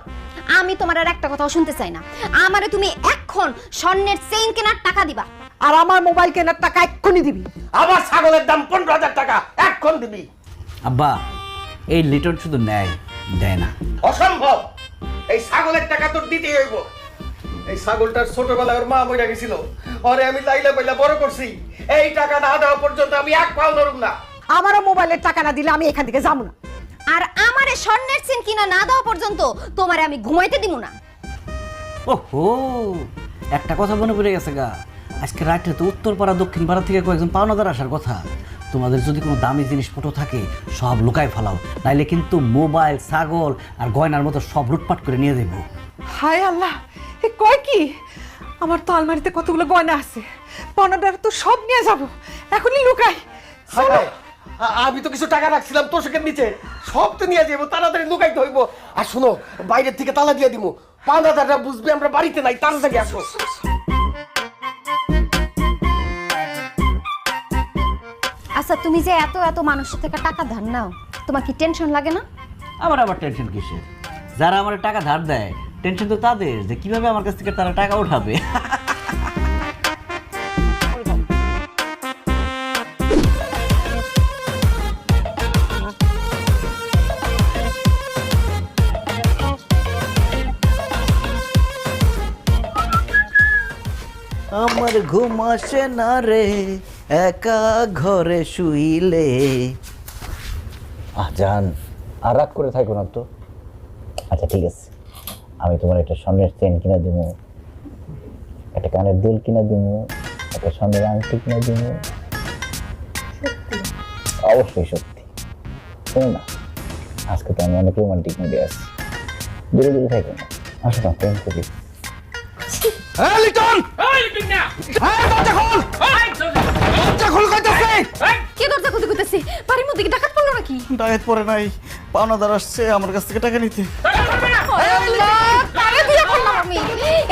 আমি তোমার আর একটা কথাও শুনতে চাই না। আমারে তুমি এখন স্বর্ণের চেইন কেনার টাকা দিবা। আর আমার মোবাইল কেনার টাকা এক্ষুনি দিবি। আবার ছাগলের দাম 15,000 টাকা এখন দিবি। আব্বা, এই লিটন শুধু নেয়, দেয় না। অসম্ভব, এই ছাগলের টাকা তোর দিতেই হইব। এই ছাগলটার ছোটবেলায় ওর মা মরে গেছিল, ওরে আমি লাইলা পাইলা বড় করছি। এই টাকা না দেওয়া পর্যন্ত আমি এক পাও নড়ুম না। আমারও মোবাইলের টাকা না দিলে আমি এখান থেকে যাবো না। আর আমারে স্বর্ণের চেইন কিনা না দেওয়া পর্যন্ত তোমারে আমি ঘুমাইতে দিব না। ওহো, একটা কথা মনে পড়ে গেছে গা। আজকে রাত্রে তো উত্তরপাড়া দক্ষিণ পাড়া থেকে কয়েকজন পাওনাদার আসার কথা। তোমাদের যদি কোনো দামি জিনিসপত্র থাকে সব লুকায় ফেলাও, নাইলে কিন্তু মোবাইল, ছাগল আর গয়নার মতো সব লুটপাট করে নিয়ে দেবো। হায় আল্লাহ, এ কয় কি? আমার তো আলমারিতে কতগুলো গয়না আছে, পাওনাদার তো সব নিয়ে যাব। এখনই লুকাই। হায় হায়, আমি তো কিছু টাকা রাখছিলাম তোষকের নিচে, সব তো নিয়ে যাবো, তাড়াতাড়ি লুকাইতে হইব। আর শুনো, বাইরের থেকে তালা দিয়ে দিব, পাওনাদাররা বুঝবে আমরা বাড়িতে নাই, তাড়াতাড়ি আসো। আচ্ছা, তুমি যে এত এত মানুষের থেকে টাকা ধার নাও, তোমার কি টেনশন লাগে না? আমার আবার টেনশন কিসের? যারা আমার টাকা ধার দেয়, টেনশন তো তাদের যে কিভাবে আমার কাছ থেকে তারা টাকা উঠাবে। আমার ঘুম আসে না রে একা ঘরে শুইলে। জান, আর রাগ করে থাকো না তো। আচ্ছা ঠিক আছে, আমি তোমার একটা স্বর্ণের চেন কিনে দিব, একটা কানের দুল কিনে দিব, একটা স্বর্ণের আংটি কিনে দিব। অবশ্যই সত্যি। শোনো না, আজকে তো আমি অনেক রোমান্টিক মুডে আছি, দূরে দূরে থাকো না, আসো না, প্রেম করি। এই লিটন, এই লিটন না, এই দরজা খোল, এই দরজা খোল কইতাছি। কে দরজা খুলতে কইতাছে? বাড়ির মধ্যে কি ডাকাত পড়লো নাকি? ডায়েট পরে নাই, পাওনাদার আসছে আমার কাছ থেকে টাকা নিতে। আল্লাহ, কারে দিয়া করলাম আমি?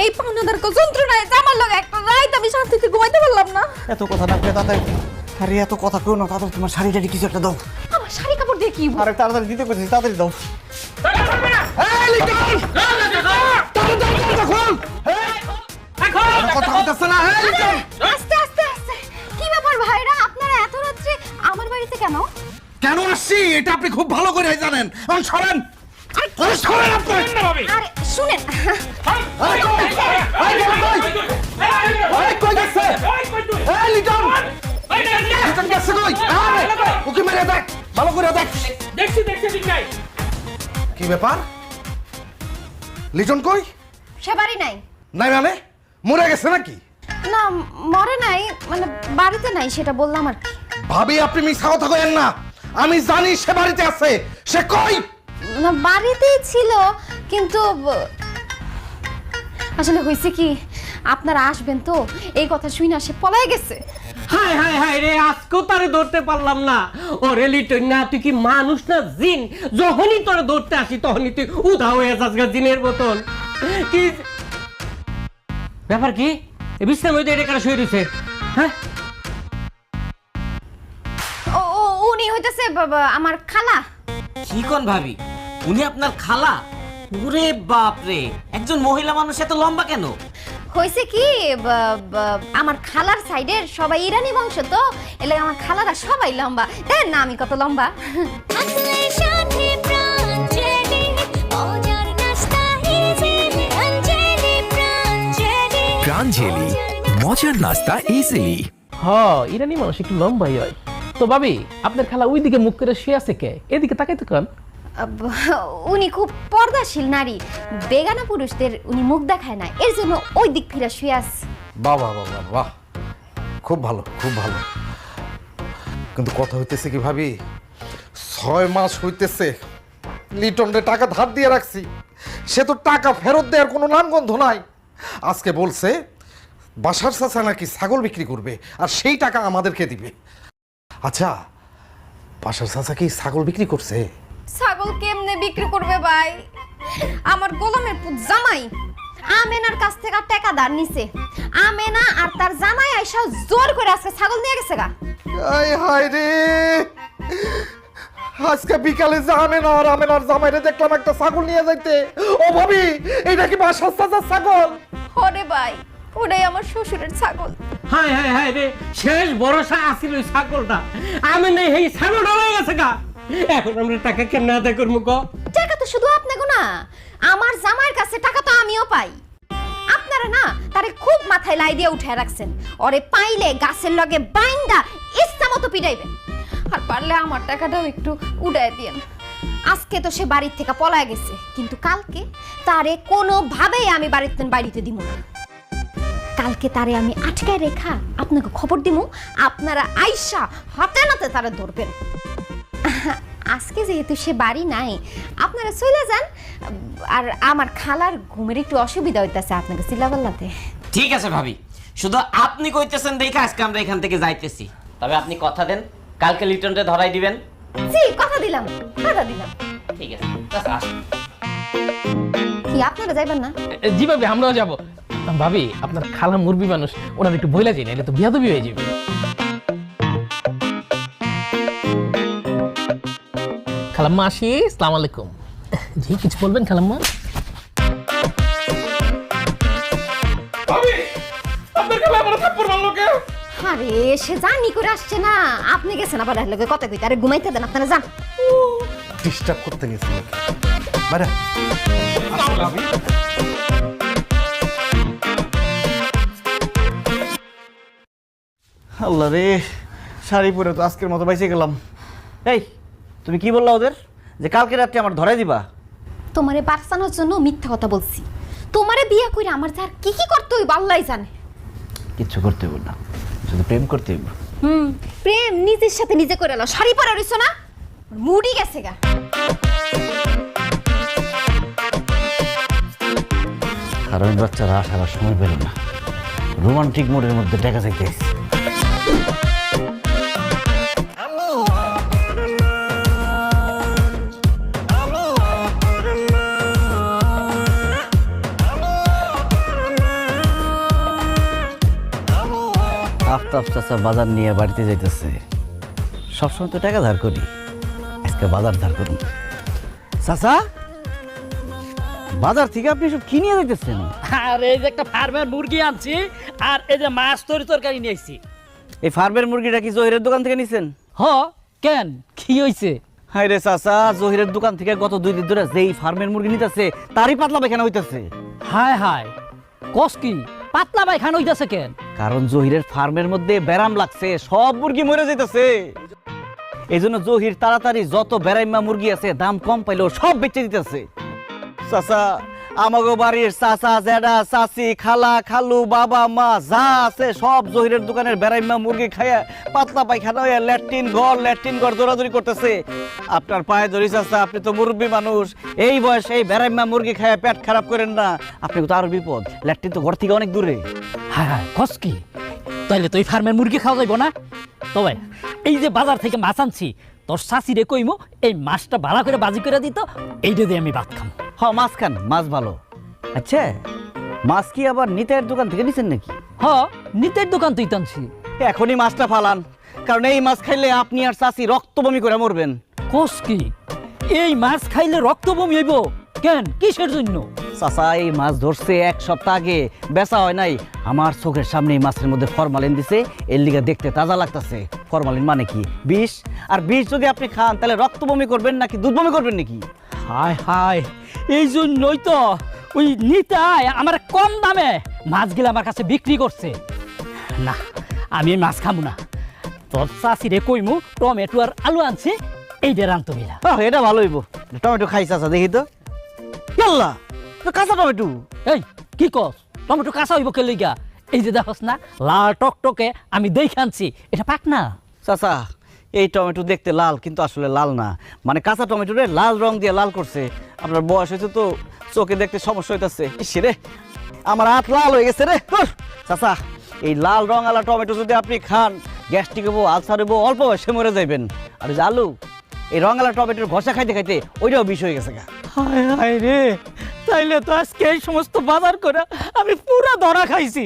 এই পাওনাদার কো যন্ত্রণায় আমার লগে একটা রাত আমি শান্তিতে ঘুমাইতে পারলাম না। এত কথা না পেয়ে দাদা, আরে এত কথা কেউ না, তাড়াতাড়ি তোমার শাড়ি টাড়ি কিছু একটা দাও। আমার শাড়ি কাপড় দিয়ে কি? আরে তাড়াতাড়ি দিতে কইছি, তাড়াতাড়ি দাও। এই লিটন, দরজা খোল। কথা কইতাছ না? এই লিটন, আস্তে আস্তে আস্তে। কি ব্যাপার ভাইরা, আপনারা এত রাত্রে আমার বাড়িতে কেন? কেন আসছি এটা আপনি খুব ভালো করে জানেন। এখন সরেন, আরে সরেন আপনি। আরে শুনেন, এই কই গেছে? এই লিটন, লিটন গেছে কই? আরে ওকে মেরে দেখ, ভালো করে দেখ। দেখছি দেখছি ঠিক নাই। কি ব্যাপার? লিটন কই? সে বাড়ি নাই। নাই মানে মরে গেছে নাকি? না, মরে নাই, মানে বাড়িতে নাই সেটা বললাম আর কি। ভাবি, আপনি মিথ্যা কথা কইেন না, আমি জানি সে বাড়িতে আছে। সে কই? না, বাড়িতেই ছিল, কিন্তু আসলে হয়েছে কি, আপনারা আসবেন তো এই কথা শুই না, সে পলায় গেছে। হায় হায় হায় রে, আজকেও তারে ধরতে পারলাম না। ওরে লিটন না, তুই কি মানুষ না জিন? যখনই তোরে ধরতে আসি তখনই তুই উধা হয়ে যাস গা জিনের মতন। কি ব্যাপার? কি এই বিশ্রাম হইতে এটা কারা শুয়ে রয়েছে? হ্যাঁ, উনি হইতেছে আমার খালা। কি কোন ভাবি, উনি আপনার খালা? ওরে বাপ রে, একজন মহিলা মানুষ এত লম্বা কেন? হয়েছে কি, আমার খালার সাইডের সবাই ইরানি বংশ, তো এলে আমার খালারা সবাই লম্বা। দেখ না আমি কত লম্বা। প্রাঞ্জলি মজার নাস্তা ইজিলি। হ্যাঁ, ইরানি মানুষ একটু লম্বাই হয়। তো ভাবি, আপনার খালা ওইদিকে মুখ করে শুয়ে আছে কে? এদিকে তাকাইতে কান। উনি খুব পর্দাশীল নারী, বেগানা পুরুষদের উনি মুখ দেখায় না, এর জন্য ওই দিক ফিরে শুয়ে আছে। বাহ বাহ বাহ বাহ বাহ, খুব ভালো খুব ভালো। কিন্তু কথা হইতেছে কি ভাবি, 6 মাস হইতেছে লিটনরে টাকা ধার দিয়ে রাখছি, সে তো টাকা ফেরত দেওয়ার কোনো নামগন্ধ নাই। আজকে বলছে বাসার চাচা নাকি ছাগল বিক্রি করবে আর সেই টাকা আমাদেরকে দিবে। আচ্ছা, বাসার চাচা কি ছাগল বিক্রি করছে? ছাগল কেমনে বিক্রি করবে ভাই? আমার গোলামের পুত জামাই আমেনার কাছ থেকে টাকা ধার নিছে। আমেনা আর তার জামাই আইসা জোর করে আজকে ছাগল নিয়ে গেছে গা। আই হায় রে, আজকে বিকালে আমেনার জামাইরে দেখলাম একটা ছাগল নিয়ে যাইতে। ও ভাবি, এটা কি বাসার সাজার ছাগল? ওরে ভাই, ওটাই আমার শ্বশুরের ছাগল। হায় হায় হায় রে, শেষ ভরসা আছিল ওই ছাগলটা। আমি নেই, এই ছাগলটা হয়ে গেছে গা। এখন আমরা টাকা কেন আদায় করবো গো? টাকা তো শুধু আপনাকে না, আমার জামাইয়ের কাছে টাকা তো আমিও পাই। আপনারা না তারে খুব মাথায় লাই দিয়ে উঠে রাখছেন। ওরে পাইলে গাছের লগে বাইন্দা ইচ্ছা মতো পিটাইবেন। আর পারলে আমার টাকাটাও একটু উড়াই দিয়েন। আজকে তো সে বাড়ির থেকে পলায় গেছে, কিন্তু কালকে তারে কোনোভাবেই আমি বাড়িতে দিব না। কালকে তারে আমি আটকায় রেখা আপনাকে খবর দিব, আপনারা আইসা হাতে নাতে তারা ধরবেন। আজকে যেহেতু সে বাড়ি নাই, আপনারা চলে যান। আর আমার খালার ঘুমের একটু অসুবিধা হইতেছে আপনাকে চিল্লাপাল্লাতে। ঠিক আছে ভাবি, শুধু আপনি কইতেছেন দেখে আজকে আমরা এখান থেকে যাইতেছি। তবে আপনি কথা দেন কালকে লিটনটা ধরাই দিবেন। জি, কথা দিলাম, কথা দিলাম। ঠিক আছে, আচ্ছা আসুন। কি আপনারা যাইবেন না? জি ভাবি, আমরাও যাবো। ভাবি, আপনার খালা মুরবি মানুষ, ওনার একটু বইলা যাই না, এটা তো বিয়াদবি হয়ে যাবে। খালাম্মা আসি, আসসালামু আলাইকুম। জি, কিছু বলবেন খালাম্মা? আপনার খালা আমার থাপ্পড় মারলো কে? আরে সে জানি করে আসছে না, আপনি গেছেন আবার লগে কথা কইতে। আরে ঘুমাইতে দেন, আপনারা যান। ডিস্টার্ব করতে গেছি নাকি? বাইরে। আল্লাহ রে, শাড়ি পরে তো আজকের মতো বাইসে গেলাম। এই, তুমি কি বললা ওদের যে কালকে রাত্রে আমার ধরাই দিবা? তোমারে বাঁচানোর জন্য মিথ্যা কথা বলছি। তোমারে বিয়ে করে আমার যার কি কি করতে হইব আল্লাহই জানে। কিচ্ছু করতে হইব না, শুধু প্রেম করতে হইব। প্রেম নিজের সাথে নিজে করে নাও। শাড়ি পরে রইছো না, মুডি গেছে গা। কারণ বাচ্চারা আসার সময় পেল না, রোমান্টিক মোডের মধ্যে দেখা যাইতে। আফতাব চাচা বাজার নিয়ে বাড়িতে যাইতেছে। সবসময় তো টাকা ধার করি, আজকে বাজার ধার করুন। চাচা, বাজার থেকে আপনি সব কি নিয়ে যাইতেছেন? আর এই যে একটা ফার্মের মুরগি আনছি, আর এই যে মাছ তরকারি নিয়ে আসছি। এই ফার্মের মুরগিটা কি জহিরের দোকান থেকে নিছেন? হ, কেন কি হইছে? হাই রে চাচা, জহিরের দোকান থেকে গত 2 দিন ধরে যেই ফার্মের মুরগি নিতেছে তারই পাতলা পায়খানা হইতেছে। হায় হায়, কস কি পাতলা পায়খানা হইতাছে কেন? কারণ জহিরের ফার্মের মধ্যে ব্যারাম লাগছে, সব মুরগি মরে যাইতেছে। এই জন্য জহির তাড়াতাড়ি যত বেড়াইমা মুরগি আছে দাম কম পাইলেও সব বেচে দিতেছে। চাচা, আমাগো বাড়ির চাচা, জেডা, চাচি, খালা, খালু, বাবা, মা যা আছে সব জহিরের দোকানের বেড়াইমা মুরগি খাইয়া পাতলা পায়খানা হইয়া ল্যাট্রিন ঘর দৌড়াদৌড়ি করতেছে। আপনার পায়ে ধরি চাচা, আপনি তো মুরব্বী মানুষ, এই বয়সে এই বেড়াইমা মুরগি খাইয়া পেট খারাপ করেন না, আপনি তো আরো বিপদ। ল্যাট্রিন তো ঘর থেকে অনেক দূরে। হায় হায়, কস কি? তাইলে তো এই ফার্মের মুরগি খাওয়া যাইব না। তবে এই যে বাজার থেকে মাছ আনছি, তোর শাশিরে কইমো এই মাছটা ভালো করে বাজি করে দিত, এইটা দিয়ে আমি ভাত খাম। হ্যাঁ, মাছ খান, মাছ ভালো। আচ্ছা, মাছ কি আবার নিতাইয়ের দোকান থেকে নিছেন নাকি? হ, নিতের দোকান তুই টানছি। এখনই মাছটা ফালান, কারণ এই মাছ খাইলে আপনি আর চাচি রক্ত বমি করে মরবেন। কোস কি? এই মাছ খাইলে রক্ত বমি হইব কেন? কিসের জন্য? চাচা, এই মাছ ধরছে 1 সপ্তাহ আগে, বেচা হয় নাই। আমার চোখের সামনে এই মাছের মধ্যে ফরমালিন দিছে, এর লিগা দেখতে তাজা লাগতেছে। ফরমালিন মানে কি? বিষ। আর বিষ যদি আপনি খান তাহলে রক্ত বমি করবেন নাকি দুধ বমি করবেন নাকি? হায় হায়, এই জন্যই তো ওই নিতাই আমার কম দামে মাছগুলো আমার কাছে বিক্রি করছে। না, আমি এই মাছ খাবো না। তোর চাষিরে কইমু টমেটো আর আলু আনছে, এইটা রান্ত মিলা। এটা ভালো হইব। টমেটো খাই চাচা, দেখি তো। ইয়াল্লা, কাঁচা টমেটো। এই কি কস? টমেটো কাঁচা হইব কে লইগা? এই যে দেখস না লাল টকটকে, আমি দেখে আনছি, এটা পাক না। চাচা, এই টমেটো দেখতে লাল কিন্তু আসলে লাল না, মানে কাঁচা টমেটোরে লাল রং দিয়ে লাল করছে। আপনার বয়স হয়েছে তো চোখে দেখতে সমস্যা হইতেছে। ইসে রে, আমার হাত লাল হয়ে গেছে রে। চাচা, এই লাল রং আলা টমেটো যদি আপনি খান, গ্যাস্ট্রিক হবো, আলসার হবো, অল্প বয়সে মরে যাইবেন। আর এই যে আলু, এই রং আলা টমেটোর ঘষা খাইতে খাইতে ওইটাও বিষ হয়ে গেছে গা। হায় হায় রে, তাইলে তো আজকে এই সমস্ত বাজার করে আমি পুরা ধরা খাইছি।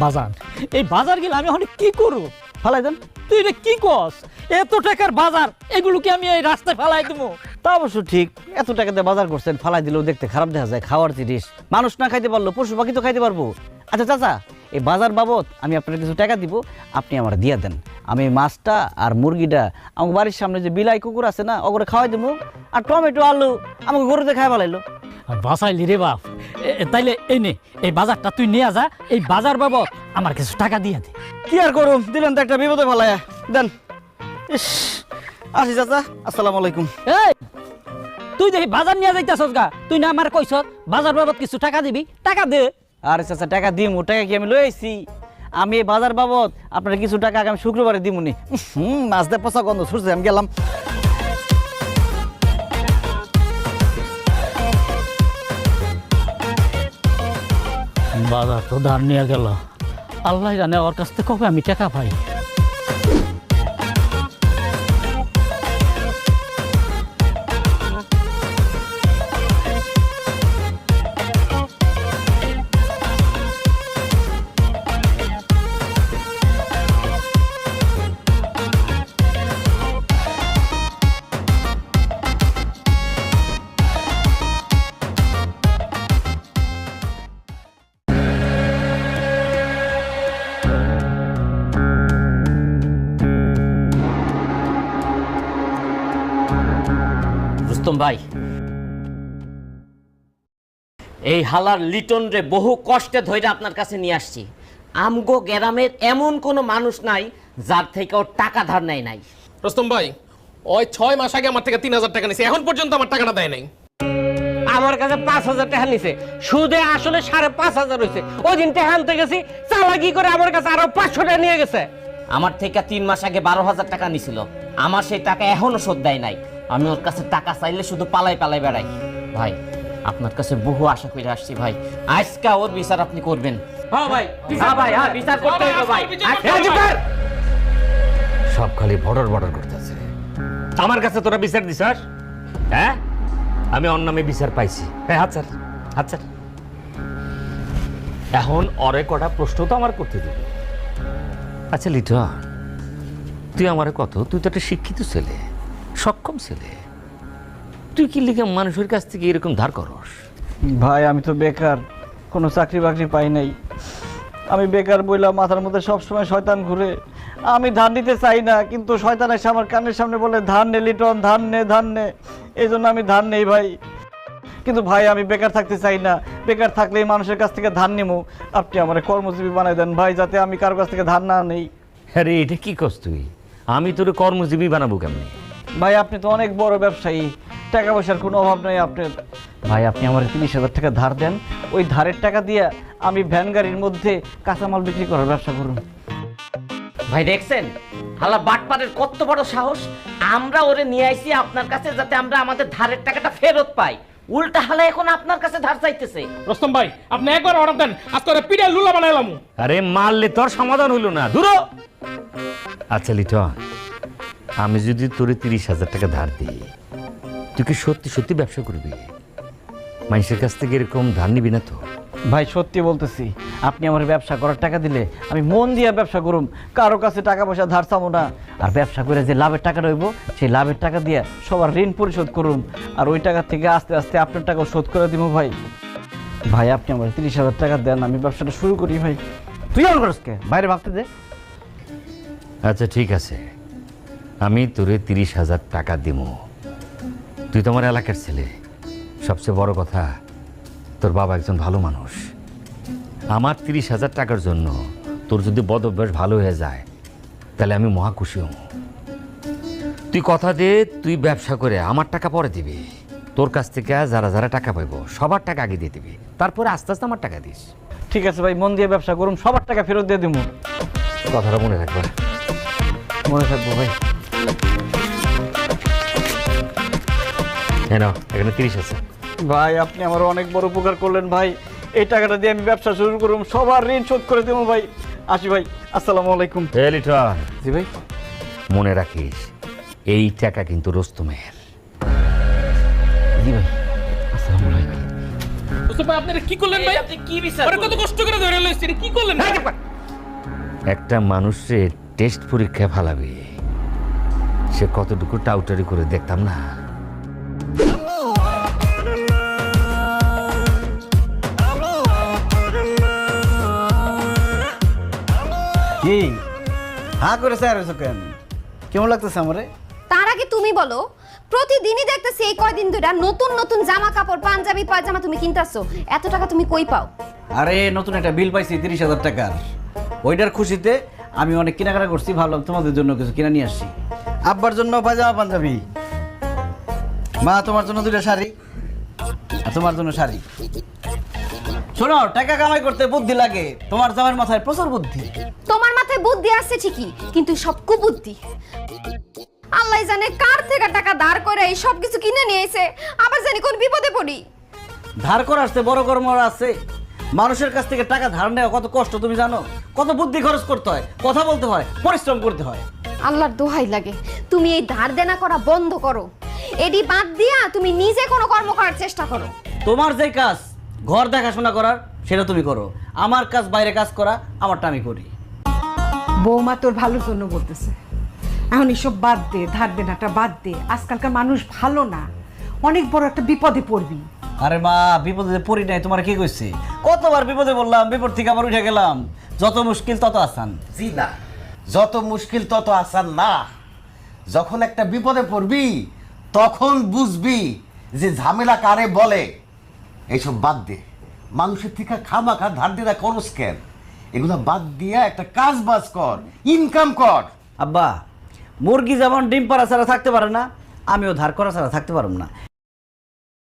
বাজার, এই বাজার গেলে আমি এখন কি করব? ফালাই দেন। তুই এটা কি কস? এত টাকার বাজার এগুলো কি আমি এই রাস্তায় ফালাই দেবো? তা অবশ্য ঠিক, এত টাকা দিয়ে বাজার করছেন, ফালাই দিলেও দেখতে খারাপ দেখা যায়। খাওয়ার জিনিস মানুষ না খাইতে পারলো পশু পাখি তো খাইতে পারবো। আচ্ছা চাচা, এই বাজার বাবদ আমি আপনার কিছু টাকা দিব, আপনি আমার দিয়ে দেন। আমি মাছটা আর মুরগিটা আমার বাড়ির সামনে যে বিলাই কুকুর আছে না, ওগুলো খাওয়াই দেবো। আর টমেটো আলু আমাকে গরুতে খাই ভালাইলো। বাসাইলি রে বাপ। তাইলে এই নে, এই বাজারটা তুই নিয়ে যা, এই বাজার বাবদ আমার কিছু টাকা দিয়ে দে। কি আর করুম, দিলেন তো একটা বিপদে ভালাইয়া দেন। ইস, আসি চাচা, আসসালামু আলাইকুম। এই তুই দেখি বাজার নিয়ে যাইতাছস গা, তুই না আমার কইছস বাজার বাবদ কিছু টাকা দিবি, টাকা দে। আরে চাচা টাকা দিমু, টাকা কি আমি লই আইছি? আমি এই বাজার বাবদ আপনার কিছু টাকা আগামী শুক্রবারে দিমুনি। মাছ দিয়ে পচা গন্ধ ছুটছে, আমি গেলাম। বাজার তো ধার নিয়ে গেল, আল্লাহ জানে ওর কাছ থেকে কবে আমি টাকা পাই। রুস্তম ভাই, এই হালার লিটন রে বহু কষ্টে ধইরা আপনার কাছে নিয়ে আসছি। আমগো গ্রামের এমন কোনো মানুষ নাই যার থেকে ওর টাকা ধার নেয় নাই। রুস্তম ভাই, ওই 6 মাস আগে আমার থেকে 3000 টাকা নিছে, এখন পর্যন্ত আমার টাকাটা দেয় নাই। আমার কাছে 5000 টাকা নিছে, সুদে আসলে 5500 হইছে। ওই দিন টাকা আনতে গেছি, চালাকি করে আমার কাছে আরো 500 টাকা নিয়ে গেছে। আমার থেকে 3 মাস আগে 12000 টাকা নিছিল, আমার সেই টাকা এখনো শোধ দেয় নাই। আমি ওর কাছে টাকা চাইলে শুধু পালাই পালাই বেড়াই। ভাই, আপনার কাছে বহু আশা করে আসছি ভাই, আজকে ওর বিচার আপনি করবেন। হ্যাঁ ভাই, হ্যাঁ ভাই, হ্যাঁ বিচার করতে হবে ভাই। সব খালি বর্ডার বর্ডার করতেছে। আমার কাছে তোরা বিচার দিছাস? হ্যাঁ, আমি অন্য নামে বিচার পাইছি। হ্যাঁ, আচ্ছা আচ্ছা, এখন অরে কটা প্রশ্ন তো আমার করতে দিবি। আচ্ছা লিটন, তুই আমারে কত, তুই তো একটা শিক্ষিত ছেলে, সক্ষম ছেলে, তুই কি লিখে মানুষের কাছ থেকে এরকম ধার করস? ভাই আমি তো বেকার, কোনো চাকরি বাকরি পাই নাই। আমি বেকার বইলা মাথার মধ্যে সবসময় শয়তান ঘুরে। আমি ধান নিতে চাই না, কিন্তু শয়তান এসে আমার কানের সামনে বলে ধান নে লিটন, ধান নে ধান নে। এই জন্য আমি ধান নেই ভাই। কিন্তু ভাই আমি বেকার থাকতে চাই না, বেকার থাকলেই মানুষের কাছ থেকে ধান নেবো। আপনি আমার কর্মজীবী বানাই দেন ভাই, যাতে আমি কারোর কাছ থেকে ধান না নেই। আরে এটা কি করছ তুই? আমি তোর কর্মজীবী বানাবো কেমনি? ভাই আপনি তো অনেক বড় ব্যবসায়ী, টাকা পয়সার কোনো অভাব নেই আপনার। ভাই আপনি আমার 30,000 টাকা ধার দেন, ওই ধারের টাকা দিয়ে আমি ভ্যান গাড়ির মধ্যে কাঁচামাল বিক্রি করার ব্যবসা করুন। ভাই দেখছেন হালা বাটপারের কত বড় সাহস! আমরা ওরে নিয়ে আইছি আপনার কাছে যাতে আমরা আমাদের ধারের টাকাটা ফেরত পাই, উল্টা হালা এখন আপনার কাছে ধার চাইতেছে। রুস্তম ভাই, আপনি একবার অর্ডার দেন, আজকে ওরে পিড়ে লুলা বানাইলাম। আরে মারলে তোর সমাধান হইল না, দূর। আচ্ছা লিটন, আমি যদি তোরে 30,000 টাকা ধার দিই, তুই কি সত্যি সত্যি ব্যবসা করবি? মানুষের কাছ থেকে এরকম ধার নিবি না তো? ভাই সত্যি বলতেছি, আপনি আমার ব্যবসা করার টাকা দিলে আমি মন দিয়ে ব্যবসা করুম, কারো কাছে টাকা পয়সা ধার চাবো না। আর ব্যবসা করে যে লাভের টাকা রইব, সেই লাভের টাকা দিয়ে সবার ঋণ পরিশোধ করুম, আর ওই টাকা থেকে আস্তে আস্তে আপনার টাকাও শোধ করে দিব। ভাই ভাই আপনি আমার 30,000 টাকা দেন, আমি ব্যবসাটা শুরু করি। ভাই তুই আমার খরচকে বাইরে ভাবতে দে। আচ্ছা ঠিক আছে, আমি তোরে 30,000 টাকা দিব। তুই তো আমার এলাকার ছেলে, সবচেয়ে বড় কথা তোর বাবা একজন ভালো মানুষ। আমার 30,000 টাকার জন্য তোর যদি বদ অভ্যাস ভালো হয়ে যায়, তাহলে আমি মহা খুশি হব। তুই কথা দে, তুই ব্যবসা করে আমার টাকা পরে দিবি। তোর কাছ থেকে যারা যারা টাকা পাইব সবার টাকা আগে দিয়ে দিবি, তারপরে আস্তে আস্তে আমার টাকা দিস। ঠিক আছে ভাই, মন দিয়ে ব্যবসা করুন, সবার টাকা ফেরত দিয়ে দিব। কথাটা মনে রাখবা। মনে থাকবো ভাই। হ্যাঁ, এখানে 30 আছে। ভাই আপনি আমার অনেক বড় উপকার করলেন ভাই, এই টাকাটা দিয়ে আমি ব্যবসা শুরু করুন, সবার ঋণ শোধ করে দেবো ভাই। আসি ভাই, আসসালামু আলাইকুম। লিটন, জি ভাই। মনে রাখিস এই টাকা কিন্তু রুস্তমের। জি ভাই, আসসালামু আলাইকুম। মুস্তফা আপনারা কি করলেন ভাই? আপনি কি বিচার ওরা কত কষ্ট করে ধরে লইছে, এটা কি করলেন ভাই? একটা মানুষের টেস্ট পরীক্ষা ফালাবে, সে কতটুকু টাউটারি করে দেখতাম না। কি হ্যাঁ করে স্যার কেন? কেমন লাগতেছে আমারে? তার আগে তুমি বলো, প্রতিদিনই দেখতেছি এই কয়দিন ধরে নতুন নতুন জামা কাপড় পাঞ্জাবি পায়জামা তুমি কিনতাছো, এত টাকা তুমি কই পাও? আরে নতুন একটা বিল পাইছি 30,000 টাকার, ওইটার খুশিতে আমি অনেক কেনাকাটা করছি, ভাবলাম তোমাদের জন্য কিছু কিনে নিয়ে আসছি। আব্বার জন্য পায়জামা পাঞ্জাবি, মা তোমার জন্য 2টা শাড়ি, আর তোমার জন্য শাড়ি। শোনো, টাকা কামাই করতে বুদ্ধি লাগে, তোমার জামার মাথায় প্রচুর বুদ্ধি। তোমার মাথায় বুদ্ধি আছে ঠিকই, কিন্তু সব কুবুদ্ধি। আল্লাহ জানে কার থেকে টাকা ধার করে এই সব কিছু কিনে নিয়েছে, আবার জানি কোন বিপদে পড়ি। ধার করা আসতে বড় কর্ম আছে। মানুষের কাছ থেকে টাকা ধার নেওয়া কত কষ্ট তুমি জানো? কত বুদ্ধি খরচ করতে হয়, কথা বলতে হয়, পরিশ্রম করতে হয়। আল্লাহর দোহাই লাগে, তুমি এই ধার দেনা করা বন্ধ করো। এডি বাদ দিয়া তুমি নিজে কোনো কর্ম করার চেষ্টা করো। তোমার যে কাজ ঘর দেখাশোনা করার, সেটা তুমি করো। আমার কাজ বাইরে কাজ করা, আমারটা আমি করি। বৌমা তোর ভালোর জন্য বলতেছে, এখন এসব বাদ দে, ধার দেনাটা বাদ দে। আজকালকার মানুষ ভালো না, অনেক বড় একটা বিপদে পড়বি। আরে মা, বিপদে পড়ি নাই, তোমার কি কইছে? কতবার বিপদে বললাম, বিপদ থেকে আবার উঠে গেলাম। যত মুশকিল তত আসান। জি না, যত মুশকিল তত আসান না। যখন একটা বিপদে পড়বি তখন বুঝবি যে ঝামেলা কারে বলে। এইসব বাদ দে, মানুষের থেকে খামাখা ধার দেনা করস কেন? এগুলা বাদ দিয়া একটা কাজ বাজ কর, ইনকাম কর। আব্বা, মুরগি যেমন ডিম পাড়া ছাড়া থাকতে পারে না, আমিও ধার করা ছাড়া থাকতে পারব না।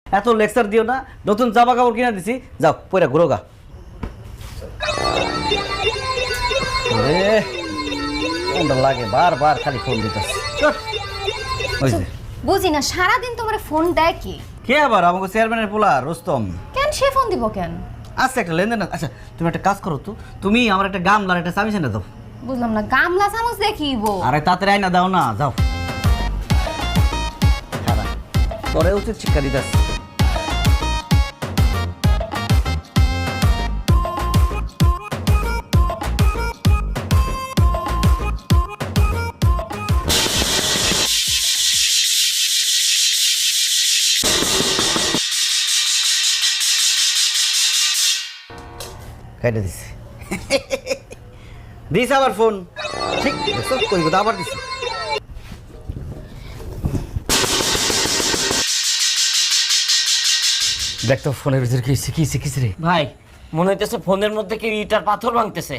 এত লেকচার দিও না। নতুন জামা কাপড় কিনে দিছি, যাও পয়রা ঘুরো গা। কোনটা লাগে বারবার খালি ফোন দিতেছে। বুঝি না, সারাদিন তোমার ফোন দেয় কি? কে আবার? আমাকে চেয়ারম্যানের পোলা রোস্তম। কেন সে ফোন দিব কেন? আচ্ছা, একটা লেনদেন। আচ্ছা, তুমি একটা কাজ করো তো, তুমি আমার একটা গামলার একটা চাবি এনে দাও। বুঝলাম না, গামলা চামচ দেখিব? আরে তাড়াতাড়ি আইনা দাও না, যাও। তোরে উচিত শিক্ষা দিতে। কেটে দিছে। দিস আবার ফোন। ঠিক কই কথা আবার দিছে। দেখ তো ফোনের ভিতরে কি শিখিস রে? ভাই মনে হইতেছে ফোনের মধ্যে কি ইটার পাথর ভাঙতেছে।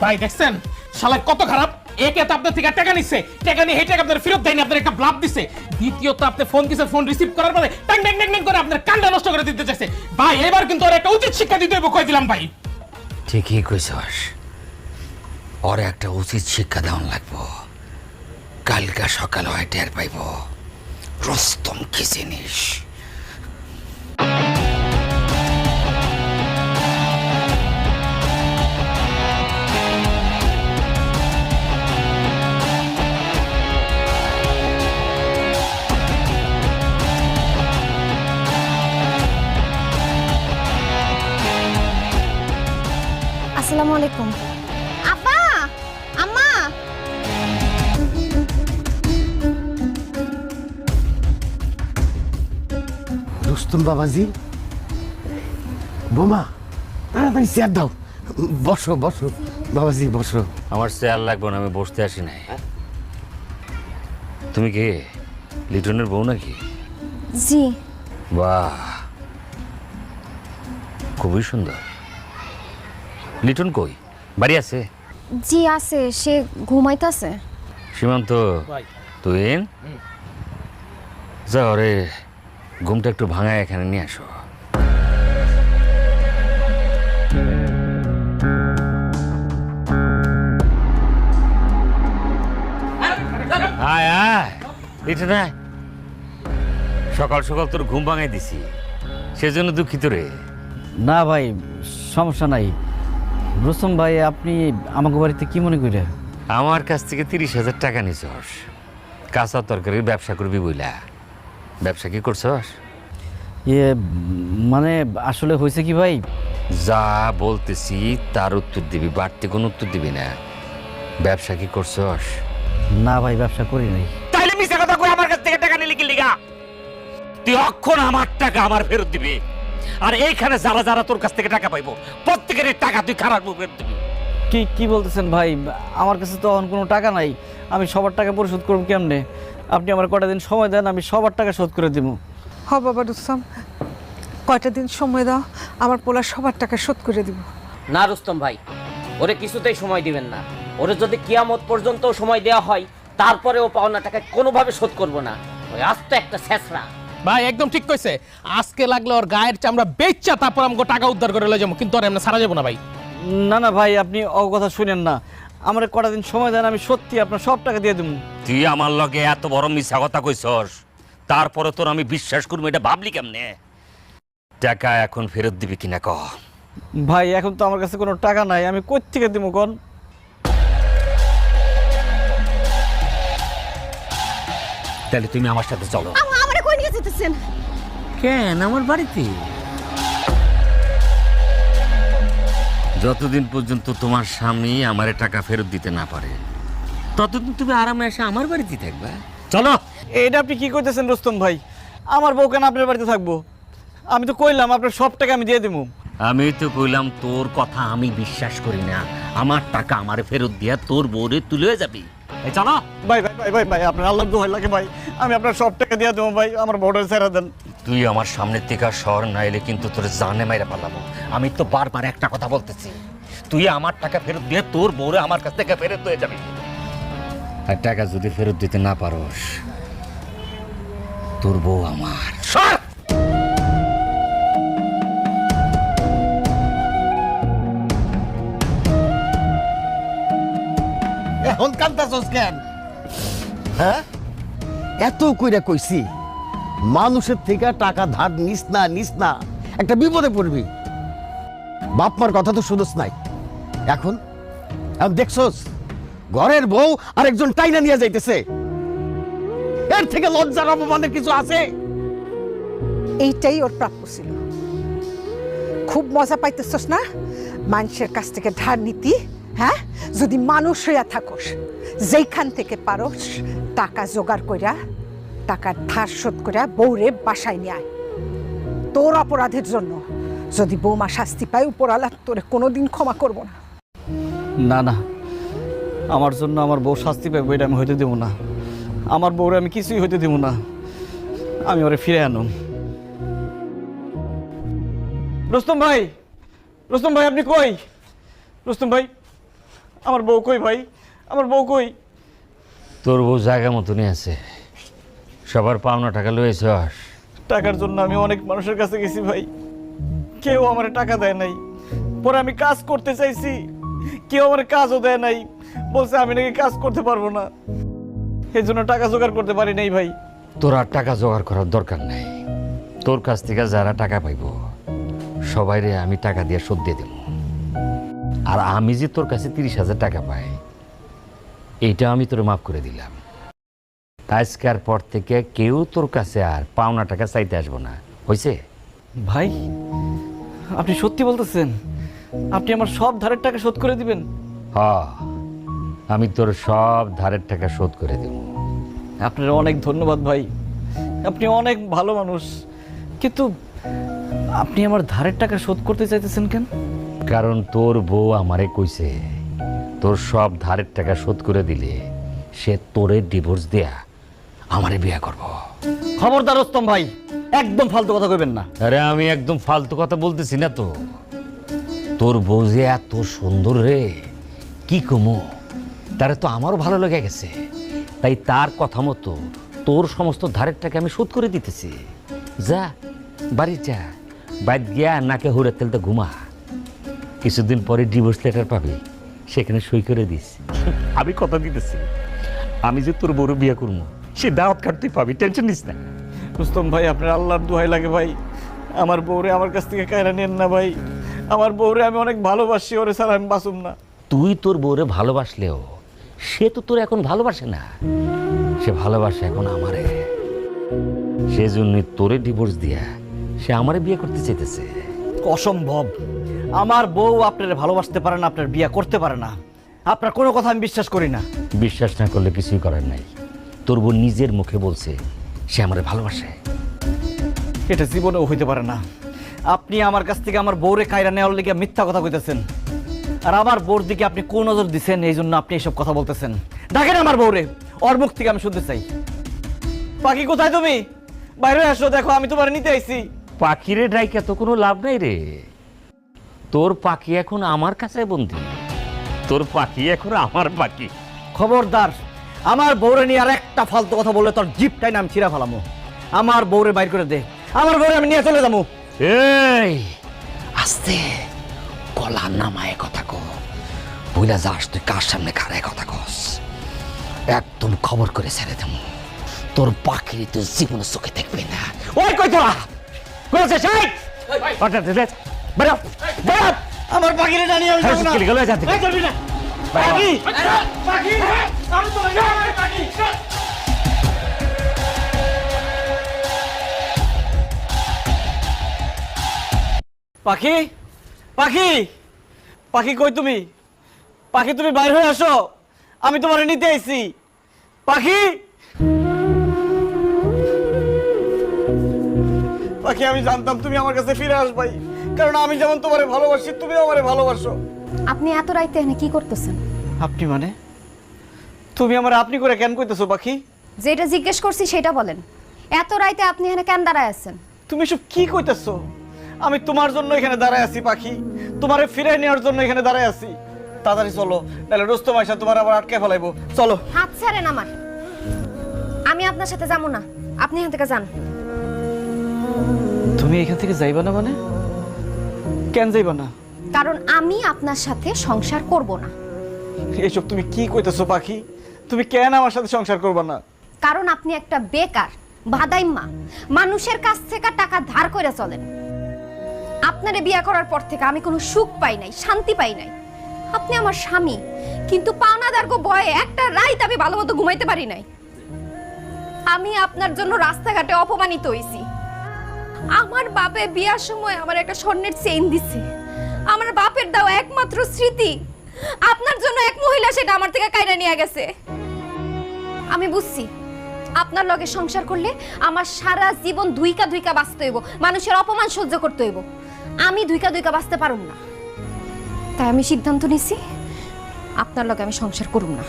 ভাই দেখছেন শালা কত খারাপ। একে তো আপনার থেকে টাকা নিচ্ছে, টাকা নিয়ে এই টাকা আপনার ফেরত দেয়নি, আপনার একটা ব্লাফ দিছে। দ্বিতীয়ত আপনি ফোন দিছে, ফোন রিসিভ করার পরে ট্যাং ট্যাং ট্যাং ট্যাং করে আপনার কান্ডা নষ্ট করে দিতে চাইছে। ভাই এবার কিন্তু ওর একটা উচিত শিক্ষা দিতে হবে, কই দিলাম ভাই। ঠিকই কইছস, ওর একটা উচিত শিক্ষা দেওয়ান লাগবো। কালকা সকাল হয় টের পাইব রোস্তম কি জিনিস। আসসালামু আলাইকুম। আপা, আম্মা। রুস্তম বাবাজি, বোমা তাড়াতাড়ি চেয়ার দাও। বসো বসো বাবাজি, বসো। আমার চেয়ার লাগবে না, আমি বসতে আসি নাই। তুমি কে? লিটনের বউ নাকি? জি। বাহ, খুবই সুন্দর। লিটন কই? বাড়ি আছে? জি আছে, সে ঘুমাইতাছে। সীমান্ত, তুই যাও রে, ঘুমটা একটু ভাঙায় এখানে নিয়ে আসো। আয় আয় লিটন আয়। সকাল সকাল তোর ঘুম ভাঙাই দিছি, সেজন্য দুঃখিত রে। না ভাই, সমস্যা নাই। রোস্তম ভাই, আপনি আমাকে বাড়িতে কি মনে করে? আমার কাছ থেকে 30,000 টাকা নিছস, কাঁচা তরকারির ব্যবসা করবি বইলা। ব্যবসা কি করছস? ইয়ে মানে আসলে হয়েছে কি ভাই, যা বলতেছি তার উত্তর দিবি, বাড়তি কোনো উত্তর দিবি না। ব্যবসা কি করছস? না ভাই ব্যবসা করি নাই। তাইলে মিছা কথা কই আমার কাছ থেকে টাকা নিলি কি লিগা? তুই অক্ষণ আমার টাকা আমার ফেরত দিবি, আর এইখানে যারা যারা তোর কাছ থেকে টাকা পাইবো প্রত্যেকের টাকা তুই খারাপ ফেরত দিবি। কি কি বলতেছেন ভাই? আমার কাছে তো এখন কোনো টাকা নাই, আমি সবার টাকা পরিশোধ করব কেমনে? আপনি আমার কটা দিন সময় দেন, আমি সবার টাকা শোধ করে দেবো। হ বাবা রুস্তম, কয়টা দিন সময় দাও, আমার পোলা সবার টাকা শোধ করে দিব। না রুস্তম ভাই, ওরে কিছুতেই সময় দিবেন না। ওরে যদি কিয়ামত পর্যন্ত সময় দেওয়া হয়, তারপরে ও পাওনা টাকা কোনোভাবে শোধ করবো না। ওই আস্ত একটা ছেঁচড়া। ভাই একদম ঠিক কইছে, আজকে লাগলে ওর গায়ের চামড়া বেচা তারপর আমাকে টাকা উদ্ধার করে লয়ে যাবো, কিন্তু আর এমনি সারা যাবো না ভাই। না না ভাই, আপনি ও কথা শুনেন না, আমার কটা দিন সময় দেন, আমি সত্যি আপনার সব টাকা দিয়ে দেবো। তুই আমার লগে এত বড় মিছা কথা কইছস, তারপরে তোর আমি বিশ্বাস করবো, এটা ভাবলি কেমনে? টাকা এখন ফেরত দিবি কিনা ক? ভাই এখন তো আমার কাছে কোনো টাকা নাই, আমি কই থেকে দেবো কোন? তাহলে তুমি আমার সাথে চলো। আমারে কই নিয়ে যেতেছেন? কেন আমার বাড়িতে? যতদিন পর্যন্ত তোমার স্বামী আমারে টাকা ফেরত দিতে না পারে, ততদিন তুমি আরামে এসে আমার বাড়িতে থাকবা। চলো। এটা আপনি কি করতেছেন রুস্তম ভাই? আমার বউ কেন আপনার বাড়িতে থাকবো? আমি তো কইলাম আপনার সব টাকা আমি দিয়ে দেবো। আমি তো কইলাম তোর কথা আমি বিশ্বাস করি না, আমার টাকা আমারে ফেরত দিয়া তোর বউরে তুলে যাবি। এই চলো। ভাই ভাই ভাই ভাই ভাই আপনার আল্লাহ দোহাই লাগে ভাই, আমি আপনার সব টাকা দিয়ে দেবো ভাই, আমার বউটা ছেড়ে দেন। তুই আমার সামনের থেকে শহর না এলে কিন্তু তোর জানে মাইরা পারলাম। আমি তো বারবার একটা কথা বলতেছি, তুই আমার টাকা ফেরত দিয়ে তোর বউরে আমার কাছ থেকে ফেরত হয়ে যাবি। আর টাকা যদি ফেরত দিতে না পারোস, তোর বউ আমার। সর! এখন কান্তাছস কেন? হ্যাঁ, এত কইরা কইছি মানুষের থেকে টাকা ধার নিস না, একটা বিপদে পড়বি। বাপ মার কথা তো শুনোস নাই, এখন দেখছস ঘরের বউ আরেকজন টাইনা নিয়ে যাইতেছে। এর থেকে লজ্জার অপমানের কিছু আছে? এইটাই ওর প্রাপ্য ছিল। খুব মজা পাইতেছস না মানুষের কাছ থেকে ধার নীতি? হ্যাঁ, যদি মানুষ হইয়া থাকস, যেইখান থেকে পারস টাকা জোগাড় কইরা টাকার ধার শোধ কইরা বউরে বাসায় নিয়ে আয়। তোর অপরাধের জন্য যদি বৌমা শাস্তি পায়, উপরালা তোরে কোনোদিন ক্ষমা করব না। না না, আমার জন্য আমার বউ শাস্তি পাবে এটা আমি হইতে দেবো না। আমার বউরে আমি কিছুই হইতে দেবো না, আমি ওরে ফিরে আনুম। রুস্তম ভাই, রুস্তম ভাই আপনি কই? রুস্তম ভাই, আমার বউ কই ভাই? আমার বউ কই? তোর বউ জায়গা মতনই আছে, সবার পাওনা টাকা লয়েছ। টাকার জন্য আমি অনেক মানুষের কাছে গেছি ভাই, কেউ আমার টাকা দেয় নাই। পরে আমি কাজ করতে চাইছি, কেউ আমার কাজও দেয় নাই, বলছে আমি নাকি কাজ করতে পারবো না, এই জন্য টাকা জোগাড় করতে পারি নাই ভাই। তোর আর টাকা জোগাড় করার দরকার নাই, তোর কাছ থেকে যারা টাকা পাইব সবাইরে আমি টাকা দিয়ে শোধ দিয়ে দেব। আর আমি যে তোর কাছে 30,000 টাকা পাই, এইটা আমি তোর মাফ করে দিলাম। আজকের পর থেকে কেউ তোর কাছে আর পাওনা টাকা চাইতে আসবো না, হয়েছে? ভাই আপনি সত্যি বলতেছেন? আপনি আমার সব ধারের টাকা শোধ করে দিবেন? হ্যাঁ, আমি তোর সব ধারের টাকা শোধ করে দেব। আপনার অনেক ধন্যবাদ ভাই, আপনি অনেক ভালো মানুষ। কিন্তু আপনি আমার ধারের টাকা শোধ করতে চাইতেছেন কেন? কারণ তোর বউ আমারে কইছে তোর সব ধারের টাকা শোধ করে দিলে সে তোরে ডিভোর্স দেয়া আমারে বিয়ে করব। খবরদার রুস্তম ভাই, একদম ফালতু কথা কইবেন না। আরে আমি একদম ফালতু কথা বলতেছি না তো, তোর বউ যে এত সুন্দর রে, কি কমু, তারে তো আমারও ভালো লেগে গেছে, তাই তার কথা মতো তোর সমস্ত ধারের টাকা আমি শোধ করে দিতেছি। যা বাড়ি যা, বাইর গিয়া নাকে হুড়ে তেলতে ঘুমা, কিছুদিন পরে ডিভোর্স লেটার পাবি, সেখানে সই করে দিস। আমি কথা দিতেছি, আমি যে তোর বড় বিয়ে করবো সে দাওয়াত কার্ড তুই পাবি, টেনশন নিস না। রুস্তম ভাই আপনার আল্লাহর দোহাই লাগে ভাই, আমার বউরে আমার কাছ থেকে কায়রা নেন না ভাই। আমার বউরে আমি অনেক ভালোবাসি, ওরে ছাড়া আমি বাঁচুম না। তুই তোর বউরে ভালোবাসলেও সে তো তোর এখন ভালোবাসে না, সে ভালোবাসে এখন আমারে। সেজন্য তোরে ডিভোর্স দিয়া সে আমারে বিয়ে করতে চাইতেছে। অসম্ভব। আমার বউ আপনার ভালোবাসতে পারে না, আপনার বিয়ে করতে পারে না। আপনার কোনো কথা আমি বিশ্বাস করি না। বিশ্বাস না করলে কিছুই করার নাই। তোর বোন নিজের মুখে বলছে সে আমারে ভালোবাসে। এটা জীবনেও হইতে পারে না। আপনি আমার কাছ থেকে আমার বউরে কায়রা নেওয়ার লেগে মিথ্যা কথা কইতেছেন, আর আমার বউর দিকে আপনি কোন নজর দিচ্ছেন এই জন্য আপনি এইসব কথা বলতেছেন। ডাকেন আমার বউরে, ওর মুখ থেকে আমি শুনতে চাই। পাখি কোথায় তুমি? বাইরে আসো, দেখো আমি তোমার নিতে আইছি। পাখিরে ডাইকা তো কোনো লাভ নাই রে। তোর পাখি এখন আমার কাছে বন্দি। তোর পাখি এখন আমার পাখি। খবরদার, আমার বউরে নিয়ে আর একটা ফালতু কথা বললে তোর জিপটাই নাম ছিঁড়া ফেলামো। আমার বউরে বাইর করে দে, আমার বউরে আমি নিয়ে চলে যাবো। এই আস্তে গলা নামায় কথা কো। বুঝলা যাস তুই কার সামনে খাড়ায় কথা কস। একদম খবর করে ছেড়ে দেবো। তোর পাখির তো জীবনে চোখে দেখবে না। ওই কই তোরা কইছে সেই বেরো বেরো। আমার পাখিরে জানিয়ে আমি যাবো না। গেল যাতে পাখি পাখি আমি তো পাখি পাখি পাখি পাখি কই তুমি? পাখি তুমি বাইরে হয়ে আসো, আমি তোমার নিতে আইছি। পাখি পাখি আমি জানতাম তুমি আমার কাছে ফিরে আসবাই, কারণ আমি যেমন তোমারে ভালোবাসি তুমিও আমারে ভালোবাসো। আপনি এত রাইতে এখানে কি করতেছেন? আপনি মানে তুমি আমার আপনি করে কেন কইতেছো পাখি? যেটা জিজ্ঞেস করছি সেটা বলেন। এত রাইতে আপনি এখানে কেন দাঁড়ায় আছেন? তুমি সব কি কইতেছো? আমি তোমার জন্য এখানে দাঁড়ায় আছি পাখি, তোমারে ফিরে নেওয়ার জন্য এখানে দাঁড়ায় আছি। তাড়াতাড়ি চলো, তাহলে রুস্তম আইসা তোমার আবার আটকে ফেলাইবো। চলো। হাত ছাড়েন আমার। আমি আপনার সাথে যাবো না, আপনি এখান থেকে যান। তুমি এখান থেকে যাইবা না মানে? কেন যাইবা না? কারণ আমি আপনার সাথে সংসার করব না। এইসব তুমি কি কইতেছো পাখি? তুমি কেন আমার সাথে সংসার করবা না? কারণ আপনি একটা বেকার ভাদাইম্মা, মানুষের কাছ থেকে টাকা ধার করে চলেন। আপনারে বিয়ে করার পর থেকে আমি কোনো সুখ পাই নাই, শান্তি পাই নাই। আপনি আমার স্বামী, কিন্তু পাওনাদারগো ভয়ে একটা রাত আমি ভালো মতো ঘুমাইতে পারি নাই। আমি আপনার জন্য রাস্তাঘাটে অপমানিত হইছি। আমার বাপে বিয়ার সময় আমার একটা স্বর্ণের চেইন দিছে। আমার বাপের দাও একমাত্র স্মৃতি, আপনার জন্য এক মহিলা সেটা আমার থেকে কাইরা নিয়ে গেছে। আমি বুঝছি আপনার লগে সংসার করলে আমার সারা জীবন ধুইকা ধুইকা বাঁচতে হইব, মানুষের অপমান সহ্য করতে হইব। আমি ধুইকা ধুইকা বাঁচতে পারুম না, তাই আমি সিদ্ধান্ত নিছি আপনার লগে আমি সংসার করুম না।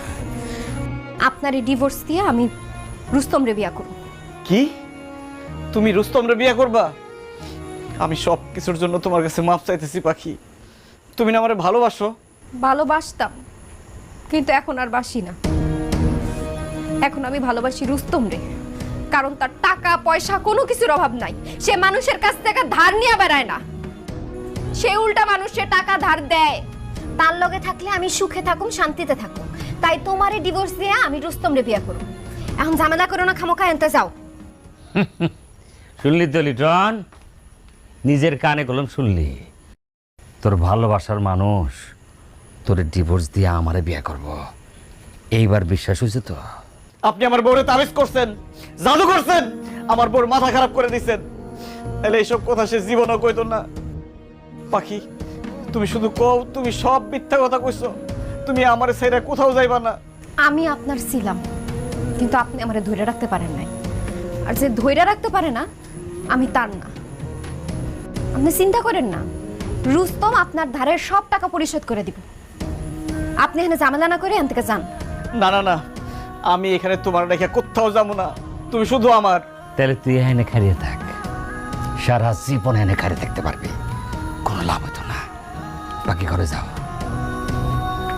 আপনারই ডিভোর্স দিয়ে আমি রুস্তমরে বিয়া করব। কি? তুমি রুস্তমরে বিয়ে করবা? আমি সব কিছুর জন্য তোমার কাছে মাফ চাইতেছি পাখি। তুমি না আমারে ভালোবাসো? ভালোবাসতাম, কিন্তু এখন আর বাসি না। এখন আমি ভালোবাসি রুস্তমরে, কারণ তার টাকা পয়সা কোনো কিছুর অভাব নাই। সে মানুষের কাছ থেকে ধার নিয়ে বেড়ায় না, সে উল্টা মানুষের টাকা ধার দেয়। তার লগে থাকলে আমি সুখে থাকুম, শান্তিতে থাকুম। তাই তোমারে ডিভোর্স দিয়ে আমি রুস্তমরে বিয়ে করব। এখন ঝামেলা করো না, খামোখা এনতে যাও। শুনলি তো লিটন, নিজের কানে কলম শুনলি। তোর ভালোবাসার মানুষ তোর ডিভোর্স দিয়ে আমারে বিয়ে করব, এইবার বিশ্বাস হয়েছে তো? আপনি আমার বউরে তাবিজ করছেন, জাদু করছেন, আমার বউর মাথা খারাপ করে দিচ্ছেন। তাহলে এইসব কথা সে জীবনও কইতো না। পাখি তুমি শুধু কও, তুমি সব মিথ্যা কথা কইছো। তুমি আমারে ছেড়ে কোথাও যাইবা না। আমি আপনার ছিলাম, কিন্তু আপনি আমারে ধরে রাখতে পারেন নাই। আর যে ধরে রাখতে পারে না, আমি তার না। আপনি চিন্তা করেন না, রুস্তম আপনার ধারের সব টাকা পরিশোধ করে দিব। আপনি এখানে ঝামেলা না করে এখান থেকে যান। না না না, আমি এখানে তোমার রেখে কোথাও যাবো না। তুমি শুধু আমার। তাহলে তুই এনে খাড়িয়ে থাক, সারা জীবন এনে খাড়িয়ে থাকতে পারবি, কোনো লাভ হতো না। বাকি ঘরে যাও।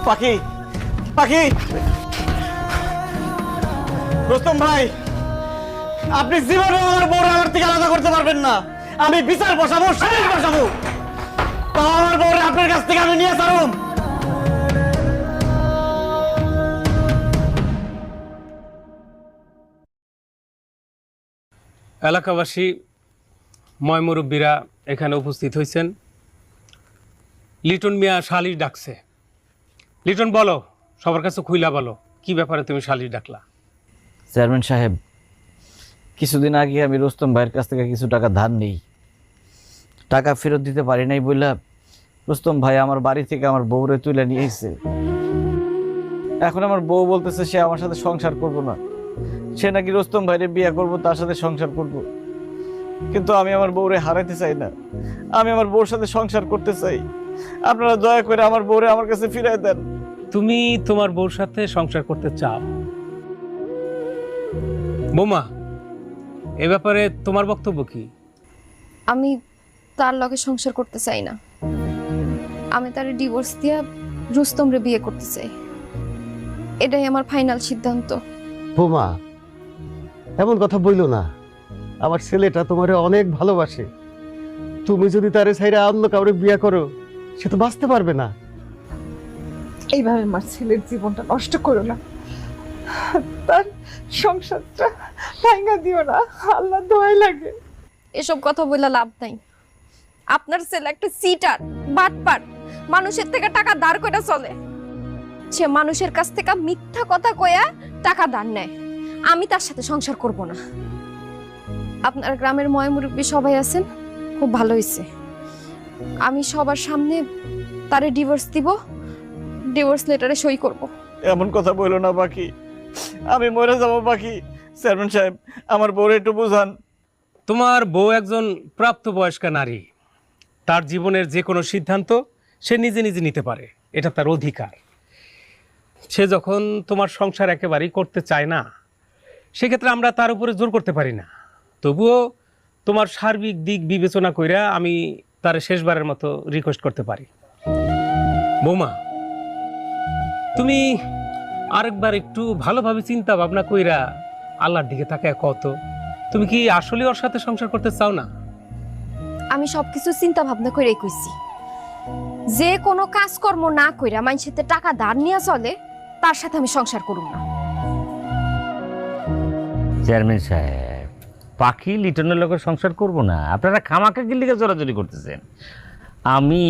পাখি পাখি রুস্তম ভাই, আপনি জীবনে আমার বউরে আমার থেকে আলাদা করতে পারবেন না। আমি বিচার বসাবো, সালিশ বসাবো, আমার বউরে আপনার কাছ থেকে আমি নিয়ে ছাড়ুম। এলাকাবাসী, ময়মুরব্বীরা এখানে উপস্থিত হয়েছেন। লিটন মিয়া শালিশ ডাকছে। লিটন বলো, সবার কাছে খুইলা বলো, কি ব্যাপারে তুমি শালিশ ডাকলা? চেয়ারম্যান সাহেব, কিছুদিন আগে আমি রুস্তম ভাইয়ের কাছ থেকে কিছু টাকা ধার নেই। টাকা ফেরত দিতে পারি নাই বললা রুস্তম ভাই আমার বাড়ি থেকে আমার বউরে তুলে নিয়ে এসেছে। এখন আমার বউ বলতেছে সে আমার সাথে সংসার করব না, সে নাকি রুস্তম ভাইরে বিয়ে করব, তার সাথে সংসার করব। কিন্তু আমি আমার বউরে হারাইতে চাই না, আমি আমার বউর সাথে সংসার করতে চাই। আপনারা দয়া করে আমার বউরে আমার কাছে ফিরাই দেন। তুমি তোমার বউর সাথে সংসার করতে চাও? বৌমা, এ ব্যাপারে তোমার বক্তব্য কি? আমি তার লগে সংসার করতে চাই না। আমি তার ডিভোর্স দিয়া রুস্তমরে বিয়ে করতে চাই। এটাই আমার ফাইনাল সিদ্ধান্ত। বোমা, এমন কথা বইলো না। আমার ছেলেটা তোমারে অনেক ভালোবাসে। তুমি যদি তারে ছাইরা অন্য কাউরে বিয়ে করো, সে তো বাঁচতে পারবে না। এইভাবে আমার ছেলের জীবনটা নষ্ট করো না, তার সংসারটা ভাঙা দিও না, আল্লাহ দোয়াই লাগে। এসব কথা বলে লাভ নাই। আপনার ছেলে একটা সিটার, বাটপার, মানুষের থেকে টাকা ধার করে চলে। সে মানুষের কাছ থেকে মিথ্যা কথা কয়া টাকা ধার নেয়। আমি তার সাথে সংসার করব না। আপনার গ্রামের ময় মুরব্বী সবাই আছেন, খুব ভালো হয়েছে। আমি সবার সামনে তারে ডিভোর্স দিব, ডিভোর্স লেটারে সই করব। এমন কথা বইলো না বাকি, আমি মরে যাবো বাকি। চেয়ারম্যান সাহেব, আমার বউরে একটু বুঝান। তোমার বউ একজন প্রাপ্তবয়স্কা নারী। তার জীবনের যে কোনো সিদ্ধান্ত সে নিজে নিজে নিতে পারে, এটা তার অধিকার। সে যখন তোমার সংসার একেবারেই করতে চায় না, সেক্ষেত্রে আমরা তার উপরে জোর করতে পারি না। তবুও তোমার সার্বিক দিক বিবেচনা কইরা আমি তার শেষবারের মতো রিকোয়েস্ট করতে পারি। বৌমা, তুমি আরেকবার একটু ভালোভাবে চিন্তা ভাবনা কইরা আল্লাহর দিকে তাকায় কত, তুমি কি আসলে ওর সাথে সংসার করতে চাও না? আমি সবকিছু চিন্তা ভাবনা করেই কইছি। যে কোনো কাজকর্ম না কইরা মানুষের থেকে টাকা ধার নিয়ে চলে, তার সাথে আমি সংসার করব না। চেয়ারম্যান সাহেব, পাখি লিটনের লোকের সংসার করব না, আপনারা খামাকা গিল্লিকে জোরাজোরি করতেছেন। আমি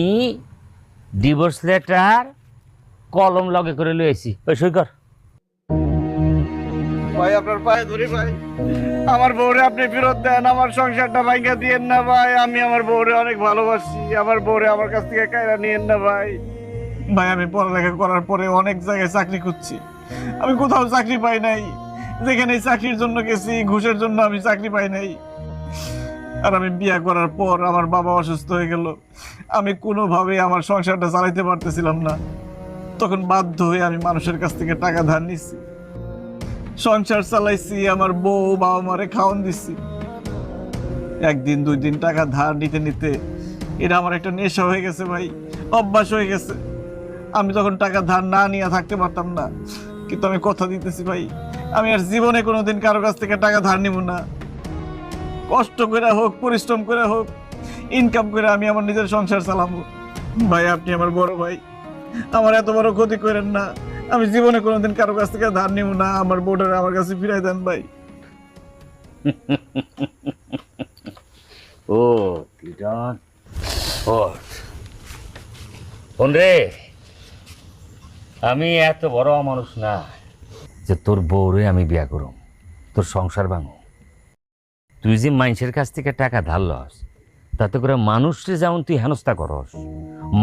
ডিভোর্স লেটার কলম লগে করে লইছি, ওই সই কর। ভাই আপনার পায়ে ধরি ভাই, আমার বউরে আপনি ফেরত দেন, আমার সংসারটা ভাঙা দিয়েন না ভাই। আমি আমার বউরে অনেক ভালোবাসি, আমার বউরে আমার কাছ থেকে কায়রা নিয়েন না ভাই। ভাই আমি পড়ালেখা করার পরে অনেক জায়গায় চাকরি করছি, আমি কোথাও চাকরি পাই নাই। যেখানে চাকরির জন্য গেছি, ঘুষের জন্য আমি চাকরি পাই নাই। আর আমি বিয়ে করার পর আমার বাবা অসুস্থ হয়ে গেল, আমি কোনোভাবে আমার সংসারটা চালাইতে পারতেছিলাম না। তখন বাধ্য হয়ে আমি মানুষের কাছ থেকে টাকা ধার নিচ্ছি, সংসার চালাইছি, আমার বউ বাবা মারে খাওয়ান দিচ্ছি। একদিন দুই দিন টাকা ধার নিতে নিতে এটা আমার একটা নেশা হয়ে গেছে ভাই, অভ্যাস হয়ে গেছে। আমি তখন টাকা ধার না নিয়ে থাকতে পারতাম না, কিন্তু আমি কথা দিতেছি ভাই, আমি আর জীবনে কোনোদিন কারো কাছ থেকে টাকা ধার নিব না। কষ্ট করে হোক, পরিশ্রম করে হোক, ইনকাম করে আমি আমার নিজের সংসার চালাবো। ভাই আপনি আমার বড় ভাই, আমার এত বড় ক্ষতি করেন না। আমি জীবনে কোনোদিন কারো কাছ থেকে ধার নিব না, আমার বউটারে আমার কাছে ফিরাই দেন ভাই। ও লিটন, ও বোন রে, আমি এত বড় মানুষ না যে তোর বউরে আমি বিয়া করুম, তোর সংসার ভাঙু। তুই যে মানুষের কাছ থেকে টাকা ধার লস, তাতে করে মানুষকে যেমন তুই হেনস্থা করস,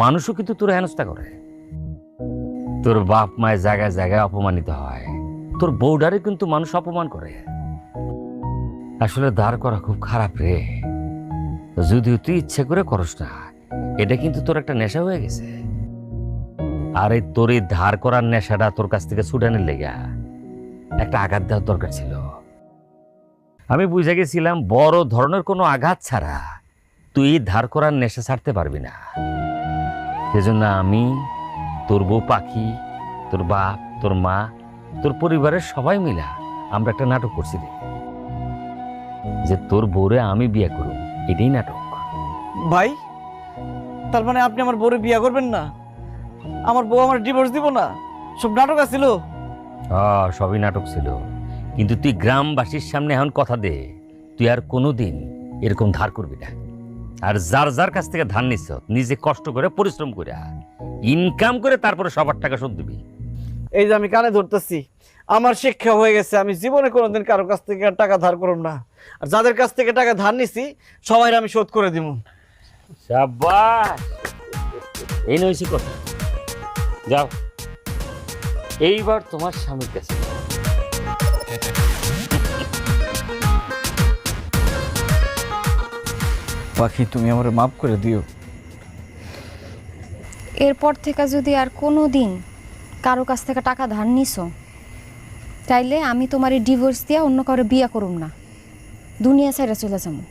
মানুষও কিন্তু তোর হেনস্থা করে। তোর বাপ মায়ের জায়গায় জায়গায় অপমানিত হয়, তোর বউডারে কিন্তু মানুষ অপমান করে। আসলে ধার করা খুব খারাপ রে, যদিও তুই ইচ্ছে করে করস না, এটা কিন্তু তোর একটা নেশা হয়ে গেছে। আর এই তোর এই ধার করার নেশাটা তোর কাছ থেকে ছুটানোর লেগা একটা আঘাত দেওয়ার দরকার ছিল। আমি বুঝে গেছিলাম বড় ধরনের কোনো আঘাত ছাড়া তুই ধার করার নেশা ছাড়তে পারবি না। সেজন্য আমি, তোর বউ পাখি, তোর বাপ, তোর মা, তোর পরিবারের সবাই মিলা আমরা একটা নাটক করছি রে, যে তোর বউরে আমি বিয়ে করব। এটাই নাটক। ভাই তার মানে আপনি আমার বউরে বিয়ে করবেন না? আমার বউ আমার ডিভোর্স দিব না? সব নাটক আছিল? সবই নাটক ছিল, কিন্তু তুই গ্রামবাসীর সামনে এখন কথা দে তুই আর কোনোদিন এরকম ধার করবি না। আর যার যার কাছ থেকে ধার নিচ্ছ, নিজে কষ্ট করে পরিশ্রম করে ইনকাম করে তারপরে সবার টাকা শোধ দিবি। এই যে আমি কানে ধরতেছি, আমার শিক্ষা হয়ে গেছে, আমি জীবনে কোনোদিন কারো কাছ থেকে টাকা ধার করব না। আর যাদের কাছ থেকে টাকা ধার নিছি সবাই আমি শোধ করে দিব। সাবাস, এই নইছে কথা। যাও, এইবার তোমার স্বামীর কাছে যাও। পাখি, তুমি আমার মাফ করে দিও। এরপর থেকে যদি আর কোনো দিন কারো কাছ থেকে টাকা ধার নিছো, তাইলে আমি তোমার ডিভোর্স দিয়ে অন্য কারো বিয়া করুম না, দুনিয়া ছেড়ে চলে যাবো।